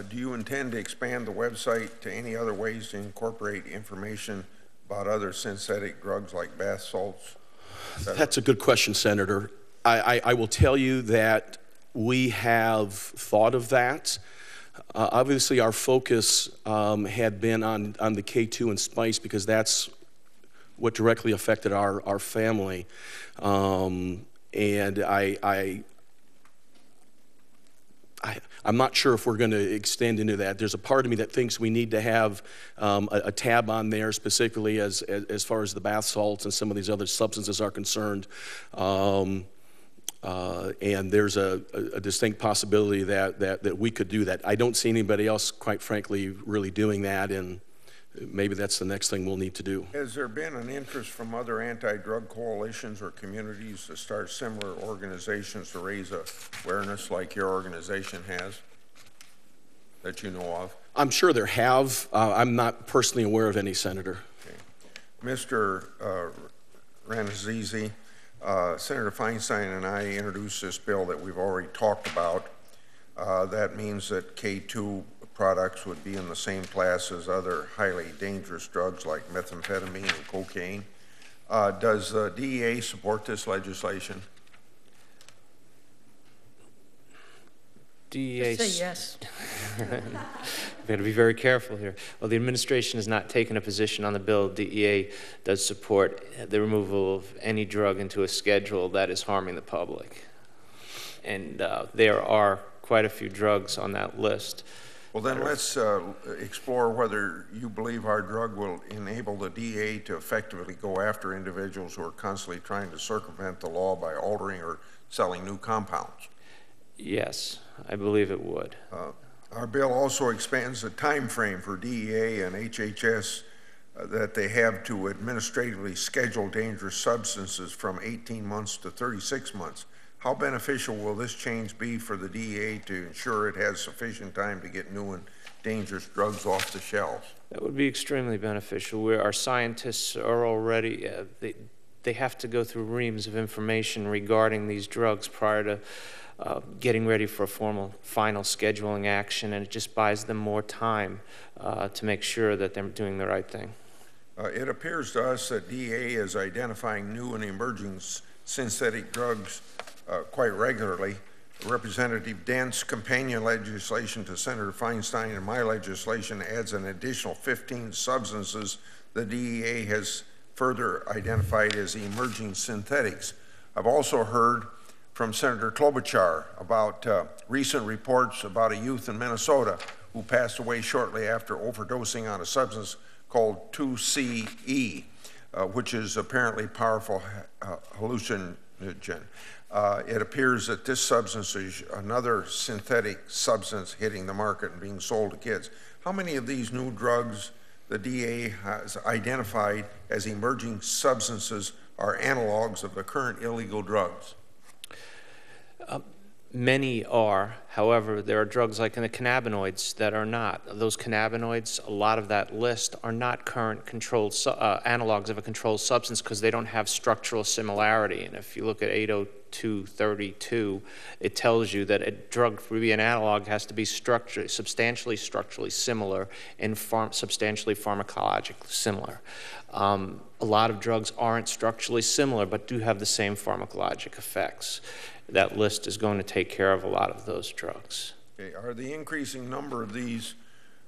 Do you intend to expand the website to any other ways to incorporate information about other synthetic drugs like bath salts? That's a good question, Senator. I will tell you that we have thought of that. Obviously, our focus had been on the K2 and spice because that's what directly affected our family. And I'm not sure if we're going to extend into that. There's a part of me that thinks we need to have a tab on there specifically as far as the bath salts and some of these other substances are concerned. And there's a distinct possibility that we could do that. I don't see anybody else, quite frankly, really doing that, and maybe that's the next thing we'll need to do. Has there been an interest from other anti-drug coalitions or communities to start similar organizations to raise awareness like your organization has? that you know of? I'm sure there have. I'm not personally aware of any, Senator. Okay. Mr. Ranazizi, Senator Feinstein and I introduced this bill that we've already talked about. That means that K2 products would be in the same class as other highly dangerous drugs like methamphetamine and cocaine. Does the DEA support this legislation? DEA. Say yes. We've got to be very careful here. Well, the administration has not taken a position on the bill. DEA does support the removal of any drug into a schedule that is harming the public. And there are quite a few drugs on that list. Well, then let's explore whether you believe our drug will enable the DEA to effectively go after individuals who are constantly trying to circumvent the law by altering or selling new compounds. Yes, I believe it would. Our bill also expands the time frame for DEA and HHS that they have to administratively schedule dangerous substances from 18 months to 36 months. How beneficial will this change be for the DEA to ensure it has sufficient time to get new and dangerous drugs off the shelves? That would be extremely beneficial. Our scientists are already, they have to go through reams of information regarding these drugs prior to getting ready for a formal final scheduling action, and it just buys them more time to make sure that they're doing the right thing. It appears to us that DEA is identifying new and emerging synthetic drugs quite regularly. Representative Dent's companion legislation to Senator Feinstein and my legislation adds an additional 15 substances the DEA has further identified as emerging synthetics. I've also heard from Senator Klobuchar about recent reports about a youth in Minnesota who passed away shortly after overdosing on a substance called 2CE, which is apparently powerful hallucinogen. It appears that this substance is another synthetic substance hitting the market and being sold to kids. How many of these new drugs the DEA has identified as emerging substances are analogs of the current illegal drugs? Many are. However, there are drugs like in the cannabinoids that are not. Those cannabinoids, a lot of that list, are not current controlled analogs of a controlled substance because they don't have structural similarity. And if you look at 802.32, it tells you that a drug to be an analog has to be substantially structurally similar and substantially pharmacologically similar. A lot of drugs aren't structurally similar but do have the same pharmacologic effects. That list is going to take care of a lot of those drugs. Okay. Are the increasing number of these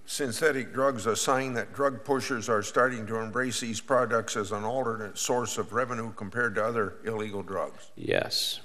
synthetic drugs a sign that drug pushers are starting to embrace these products as an alternate source of revenue compared to other illegal drugs? Yes.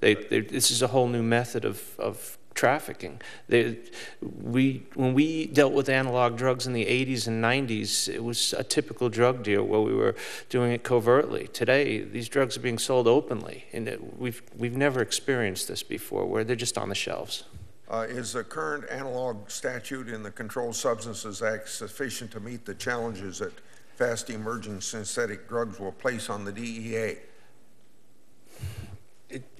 This is a whole new method of trafficking. When we dealt with analog drugs in the 80s and 90s, it was a typical drug deal where we were doing it covertly. Today, these drugs are being sold openly, and we've never experienced this before, where they're just on the shelves. Is the current analog statute in the Controlled Substances Act sufficient to meet the challenges that fast emerging synthetic drugs will place on the DEA?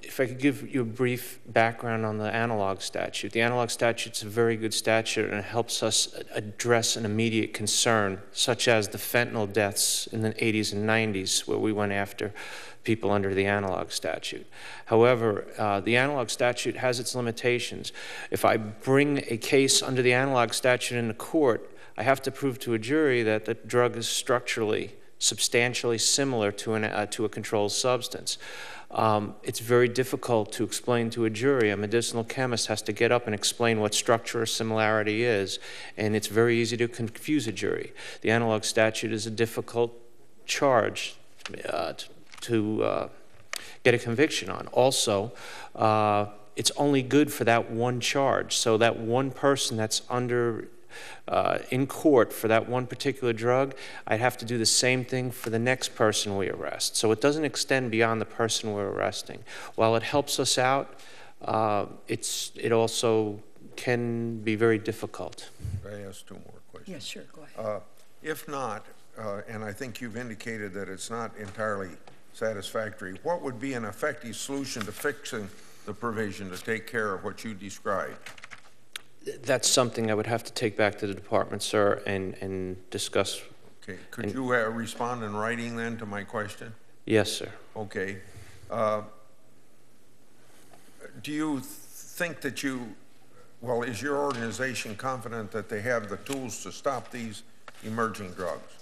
If I could give you a brief background on the analog statute. The analog statute's a very good statute, and it helps us address an immediate concern, such as the fentanyl deaths in the 80s and 90s, where we went after people under the analog statute. However, the analog statute has its limitations. If I bring a case under the analog statute into court, I have to prove to a jury that the drug is structurally substantially similar to a controlled substance. It's very difficult to explain to a jury. A medicinal chemist has to get up and explain what structure or similarity is, and it's very easy to confuse a jury. The analog statute is a difficult charge to get a conviction on. Also, it's only good for that one charge, so that one person that's in court for that one particular drug, I'd have to do the same thing for the next person we arrest. So it doesn't extend beyond the person we're arresting. While it helps us out, it also can be very difficult. Can I ask two more questions? Yes, sure, go ahead. If not, and I think you've indicated that it's not entirely satisfactory, what would be an effective solution to fixing the provision to take care of what you described? That's something I would have to take back to the department, sir, and discuss. Okay, could you respond in writing then to my question? Yes, sir. Okay. Do you think that well, is your organization confident that they have the tools to stop these emerging drugs?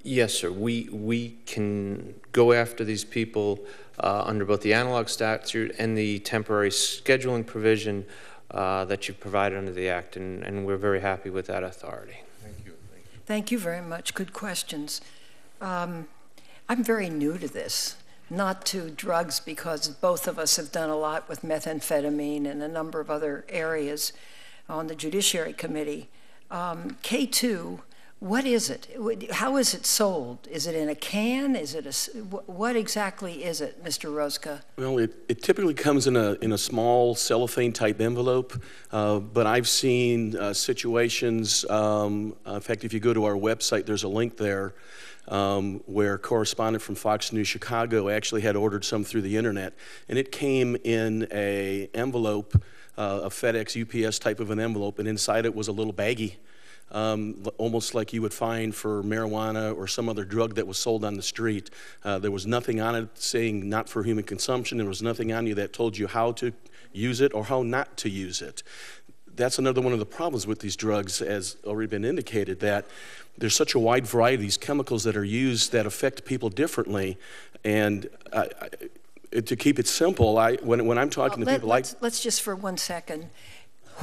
Yes, sir. We can go after these people under both the analog statute and the temporary scheduling provision that you provided under the Act, and we're very happy with that authority. Thank you. Thank you. Thank you very much. Good questions. I'm very new to this, not to drugs, because both of us have done a lot with methamphetamine and a number of other areas on the Judiciary Committee. K2, what is it? How is it sold? Is it in a can? Is it what exactly is it, Mr. Rozga? Well, it typically comes in a small cellophane type envelope, but I've seen situations, in fact, if you go to our website, there's a link there where a correspondent from Fox News Chicago actually had ordered some through the internet, and it came in a envelope, a FedEx, UPS type of an envelope, and inside it was a little baggie. Almost like you would find for marijuana or some other drug that was sold on the street. There was nothing on it saying not for human consumption. There was nothing on you that told you how to use it or how not to use it. That's another one of the problems with these drugs, as already been indicated, that there's such a wide variety of these chemicals that are used that affect people differently. And to keep it simple, when I'm talking to people, let's just for 1 second.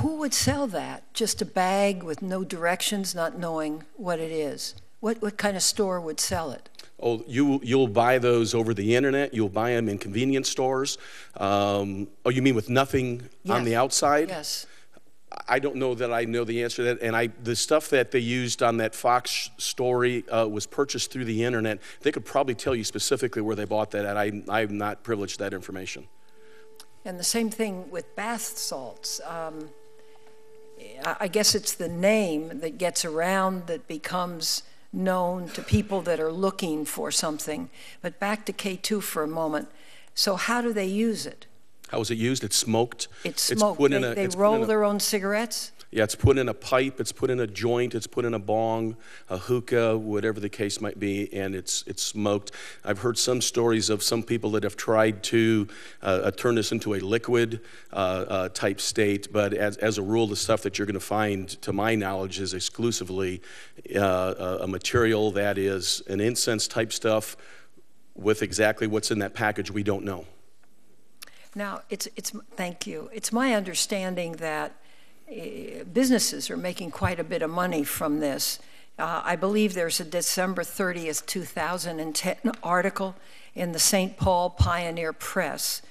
Who would sell that? Just a bag with no directions, not knowing what it is? What kind of store would sell it? Oh, you'll buy those over the internet. You'll buy them in convenience stores. Oh, you mean with nothing on the outside? Yes. I don't know that I know the answer to that. And the stuff that they used on that Fox story was purchased through the internet. They could probably tell you specifically where they bought that at. I'm not privileged to that information. And the same thing with bath salts. I guess it's the name that gets around that becomes known to people that are looking for something. But back to K2 for a moment. So how do they use it? How is it used? It's smoked. It's smoked. They roll their own cigarettes? Yeah, it's put in a pipe, it's put in a joint, it's put in a bong, a hookah, whatever the case might be, and it's smoked. I've heard some stories of some people that have tried to turn this into a liquid type state, but as a rule, the stuff that you're going to find, to my knowledge, is exclusively a material that is an incense type stuff with exactly what's in that package we don't know. Now, thank you. It's my understanding that businesses are making quite a bit of money from this. I believe there's a December 30th, 2010 article in the St. Paul Pioneer Press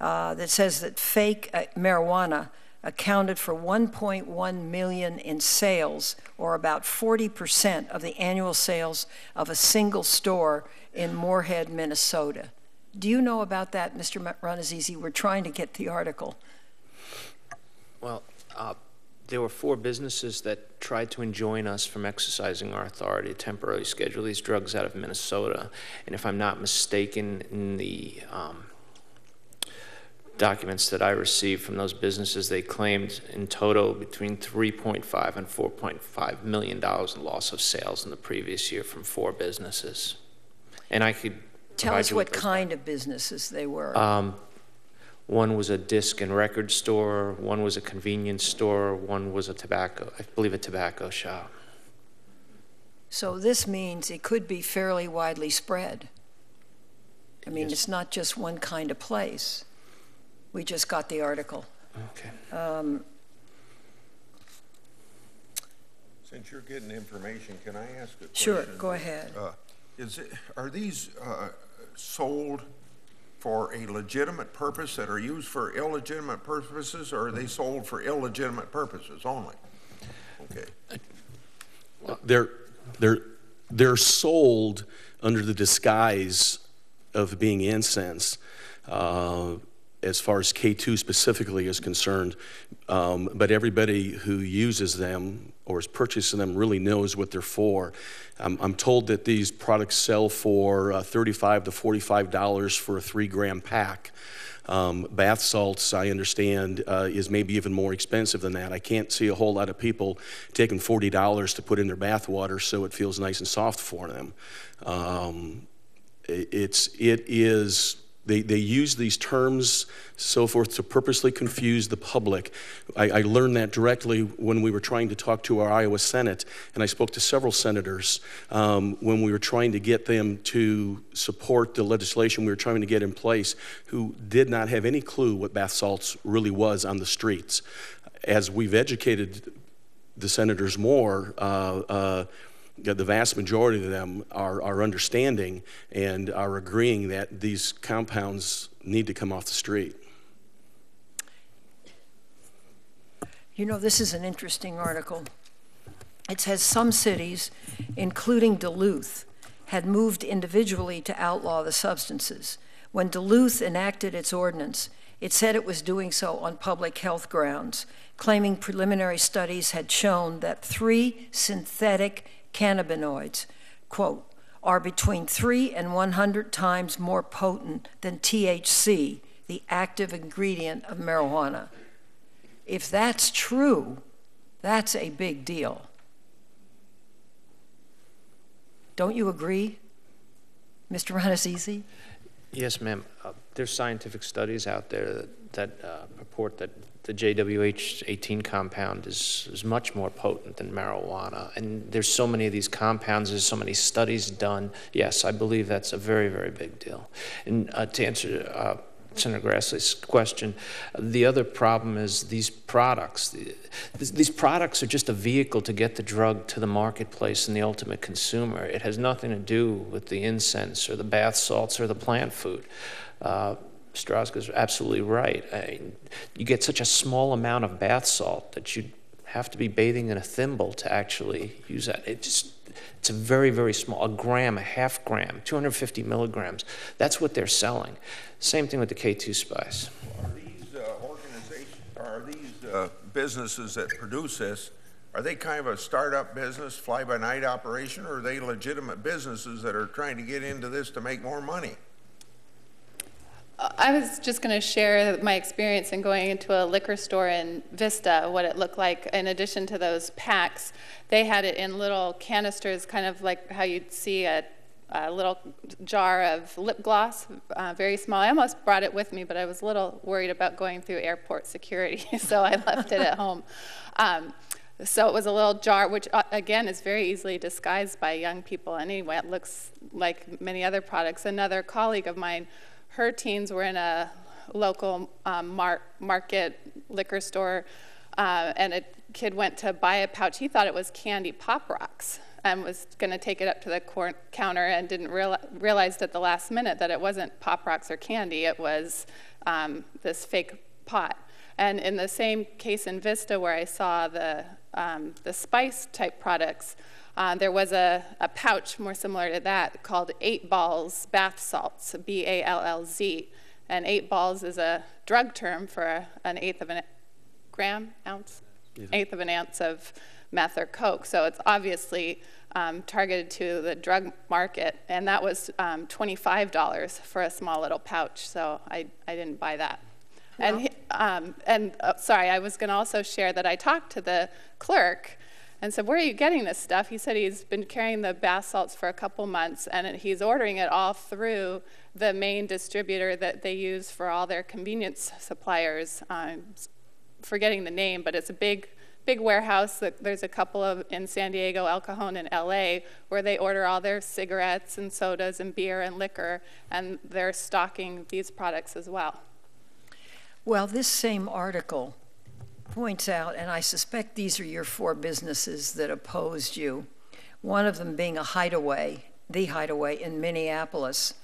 that says that fake marijuana accounted for 1.1 million in sales, or about 40% of the annual sales of a single store in Moorhead, Minnesota. Do you know about that, Mr. Ranazizi? We're trying to get the article. Well, there were 4 businesses that tried to enjoin us from exercising our authority to temporarily schedule these drugs out of Minnesota. And if I'm not mistaken, in the documents that I received from those businesses, they claimed in total between $3.5 and $4.5 million in loss of sales in the previous year from 4 businesses. And I could tell us what kind of businesses they were. One was a disc and record store, one was a convenience store, one was a tobacco, I believe a tobacco shop. So this means it could be fairly widely spread. I mean, Yes. It's not just one kind of place. We just got the article. Okay. Since you're getting information, can I ask a question? Sure, go ahead. Are these sold for a legitimate purpose that are used for illegitimate purposes, or are they sold for illegitimate purposes only? Okay. They're sold under the disguise of being incense, as far as K2 specifically is concerned, but everybody who uses them or is purchasing them really knows what they're for. I'm told that these products sell for $35 to $45 for a 3-gram pack. Bath salts, I understand, is maybe even more expensive than that. I can't see a whole lot of people taking $40 to put in their bath water so it feels nice and soft for them. They use these terms, so forth, to purposely confuse the public. I learned that directly when we were trying to talk to our Iowa Senate, and I spoke to several senators when we were trying to get them to support the legislation we were trying to get in place, who did not have any clue what bath salts really was on the streets. As we've educated the senators more, the vast majority of them are understanding and are agreeing that these compounds need to come off the street. You know, this is an interesting article. It says some cities, including Duluth, had moved individually to outlaw the substances. When Duluth enacted its ordinance, it said it was doing so on public health grounds, claiming preliminary studies had shown that 3 synthetic cannabinoids, quote, are between 3 and 100 times more potent than THC, the active ingredient of marijuana. If that's true, that's a big deal. Don't you agree, Mr. Ranasisi? Yes, ma'am. There's scientific studies out there that purport that the JWH-18 compound is much more potent than marijuana. And there's so many of these compounds, there's so many studies done. Yes, I believe that's a very, very big deal. And to answer Senator Grassley's question, the other problem is these products. These products are just a vehicle to get the drug to the marketplace and the ultimate consumer. It has nothing to do with the incense or the bath salts or the plant food. Mr. Rozga is absolutely right. You get such a small amount of bath salt that you have to be bathing in a thimble to actually use that. It's a very, very small, a gram, a half gram, 250 milligrams. That's what they're selling. Same thing with the K2 spice. Are these businesses that produce this, are they kind of a startup business, fly-by-night operation, or are they legitimate businesses that are trying to get into this to make more money? I was just going to share my experience in going into a liquor store in Vista, what it looked like. In addition to those packs, they had it in little canisters, kind of like how you'd see a little jar of lip gloss, very small. I almost brought it with me, but I was a little worried about going through airport security, so I left it at home. So it was a little jar, which again is very easily disguised by young people anyway. It looks like many other products. Another colleague of mine, her teens were in a local market liquor store, and a kid went to buy a pouch. He thought it was candy Pop Rocks and was going to take it up to the counter and didn't realize at the last minute that it wasn't Pop Rocks or candy. It was this fake pot. And in the same case in Vista where I saw the spice type products, there was a pouch more similar to that called 8 Balls Bath Salts, B-A-L-L-Z. And 8 balls is a drug term for an eighth of an ounce of meth or coke. So it's obviously targeted to the drug market. And that was $25 for a small little pouch. So I didn't buy that. Well. Sorry, I was going to also share that I talked to the clerk and said, where are you getting this stuff? He said he's been carrying the bath salts for a couple months, and he's ordering it all through the main distributor that they use for all their convenience suppliers. Forgetting the name, but it's a big warehouse. There's a couple of in San Diego, El Cajon, and LA, where they order all their cigarettes and sodas and beer and liquor, and they're stocking these products as well. Well, this same article points out, and I suspect these are your 4 businesses that opposed you, one of them being the Hideaway in Minneapolis.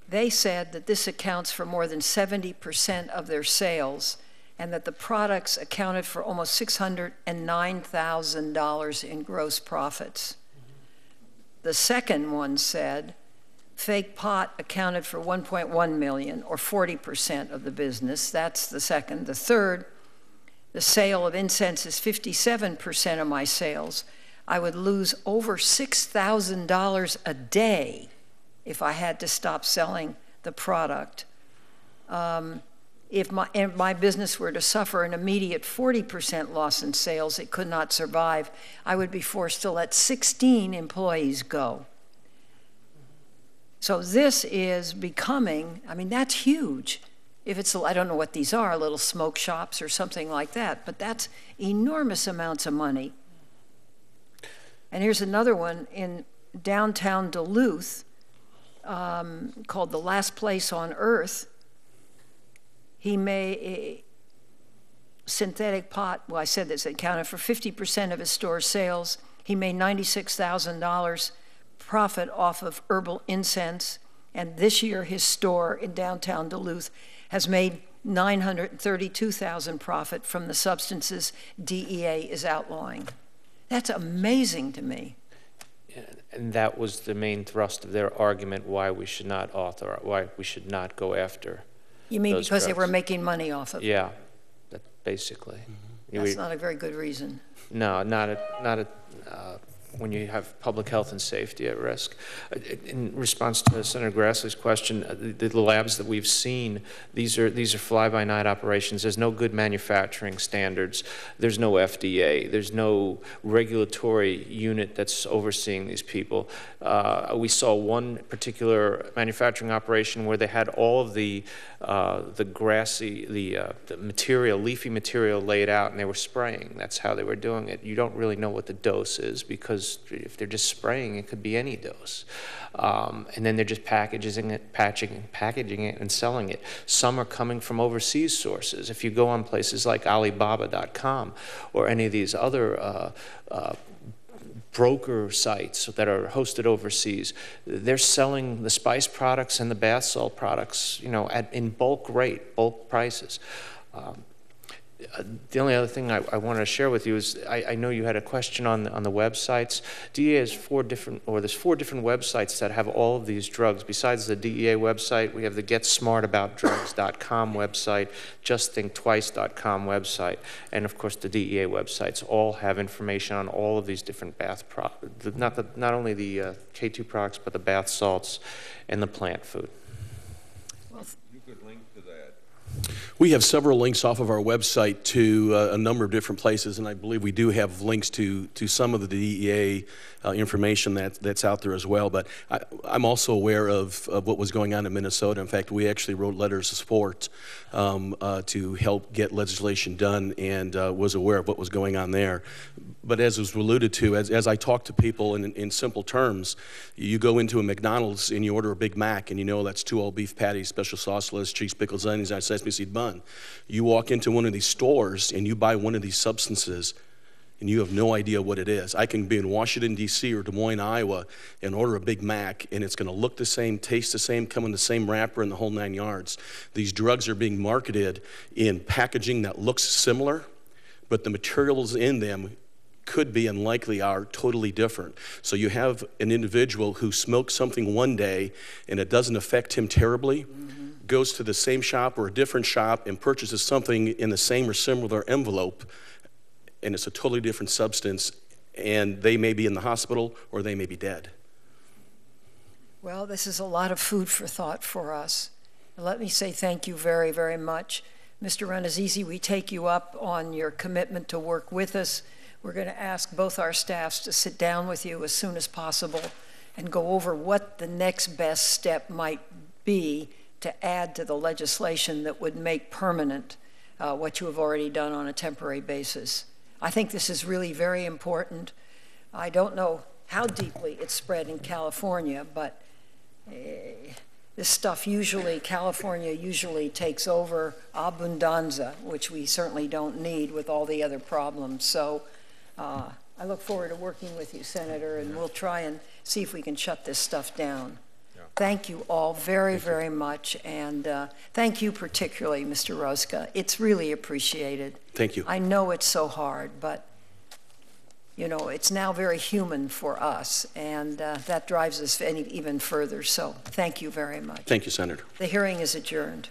They said that this accounts for more than 70% of their sales and that the products accounted for almost $609,000 in gross profits. The second one said Fake pot accounted for 1.1 million, or 40% of the business. That's the second. The third, the sale of incense is 57% of my sales. I would lose over $6,000 a day if I had to stop selling the product. If my business were to suffer an immediate 40% loss in sales, it could not survive. I would be forced to let 16 employees go. So this is becoming, I mean, that's huge. If it's, I don't know what these are, little smoke shops or something like that, but that's enormous amounts of money. And here's another one in downtown Duluth called The Last Place on Earth. He made synthetic pot, well, I said this, it accounted for 50% of his store's sales. He made $96,000 profit off of herbal incense, and this year his store in downtown Duluth has made $932,000 profit from the substances DEA is outlawing. That's amazing to me. And that was the main thrust of their argument why we should not why we should not go after. You mean because drugs. they were making money off of it? Yeah, that basically. That's not a very good reason. No, when you have public health and safety at risk. In response to Senator Grassley's question, the labs that we've seen, these are fly-by-night operations. There's no good manufacturing standards. There's no FDA. There's no regulatory unit that's overseeing these people. We saw one particular manufacturing operation where they had all of the material, leafy material laid out, and they were spraying. That's how they were doing it. You don't really know what the dose is, because if they're just spraying, it could be any dose. And then they're just packaging it, packaging it, and selling it. Some are coming from overseas sources. If you go on places like Alibaba.com or any of these other broker sites that are hosted overseas, they're selling the spice products and the bath salt products, in bulk rate, bulk prices. The only other thing I wanted to share with you is I know you had a question on the websites. DEA has there's 4 different websites that have all of these drugs. Besides the DEA website, we have the GetSmartAboutDrugs.com website, JustThinkTwice.com website, and of course the DEA websites all have information on all of these different bath products, not only the K2 products, but the bath salts and the plant food. You could link to that. We have several links off of our website to a number of different places, and I believe we do have links to some of the DEA information that's out there as well. But I'm also aware of what was going on in Minnesota. In fact, we actually wrote letters of support to help get legislation done, and was aware of what was going on there. But as was alluded to, as I talk to people in simple terms, you go into a McDonald's and you order a Big Mac, and you know that's 2 all-beef patties, special sauce, lettuce, cheese, pickles, onions, and a sesame seed bun. You walk into one of these stores and you buy one of these substances and you have no idea what it is. I can be in Washington, D.C. or Des Moines, Iowa and order a Big Mac, and it's going to look the same, taste the same, come in the same wrapper and the whole 9 yards. These drugs are being marketed in packaging that looks similar, but the materials in them could be and likely are totally different. So you have an individual who smokes something one day and it doesn't affect him terribly, goes to the same shop or a different shop and purchases something in the same or similar envelope, and it's a totally different substance, and they may be in the hospital or they may be dead. Well, this is a lot of food for thought for us. Let me say thank you very, very much. Mr. Renazizi, we take you up on your commitment to work with us. We're going to ask both our staffs to sit down with you as soon as possible and go over what the next best step might be to add to the legislation that would make permanent what you have already done on a temporary basis. I think this is really very important. I don't know how deeply it's spread in California, but this stuff California usually takes over abundanza, which we certainly don't need with all the other problems. So I look forward to working with you, Senator, and we'll try and see if we can shut this stuff down. Thank you all very, very much, and thank you particularly, Mr. Rozga. It's really appreciated. Thank you. I know it's so hard, but you know, it's now very human for us, and that drives us even further. So thank you very much. Thank you, Senator. The hearing is adjourned.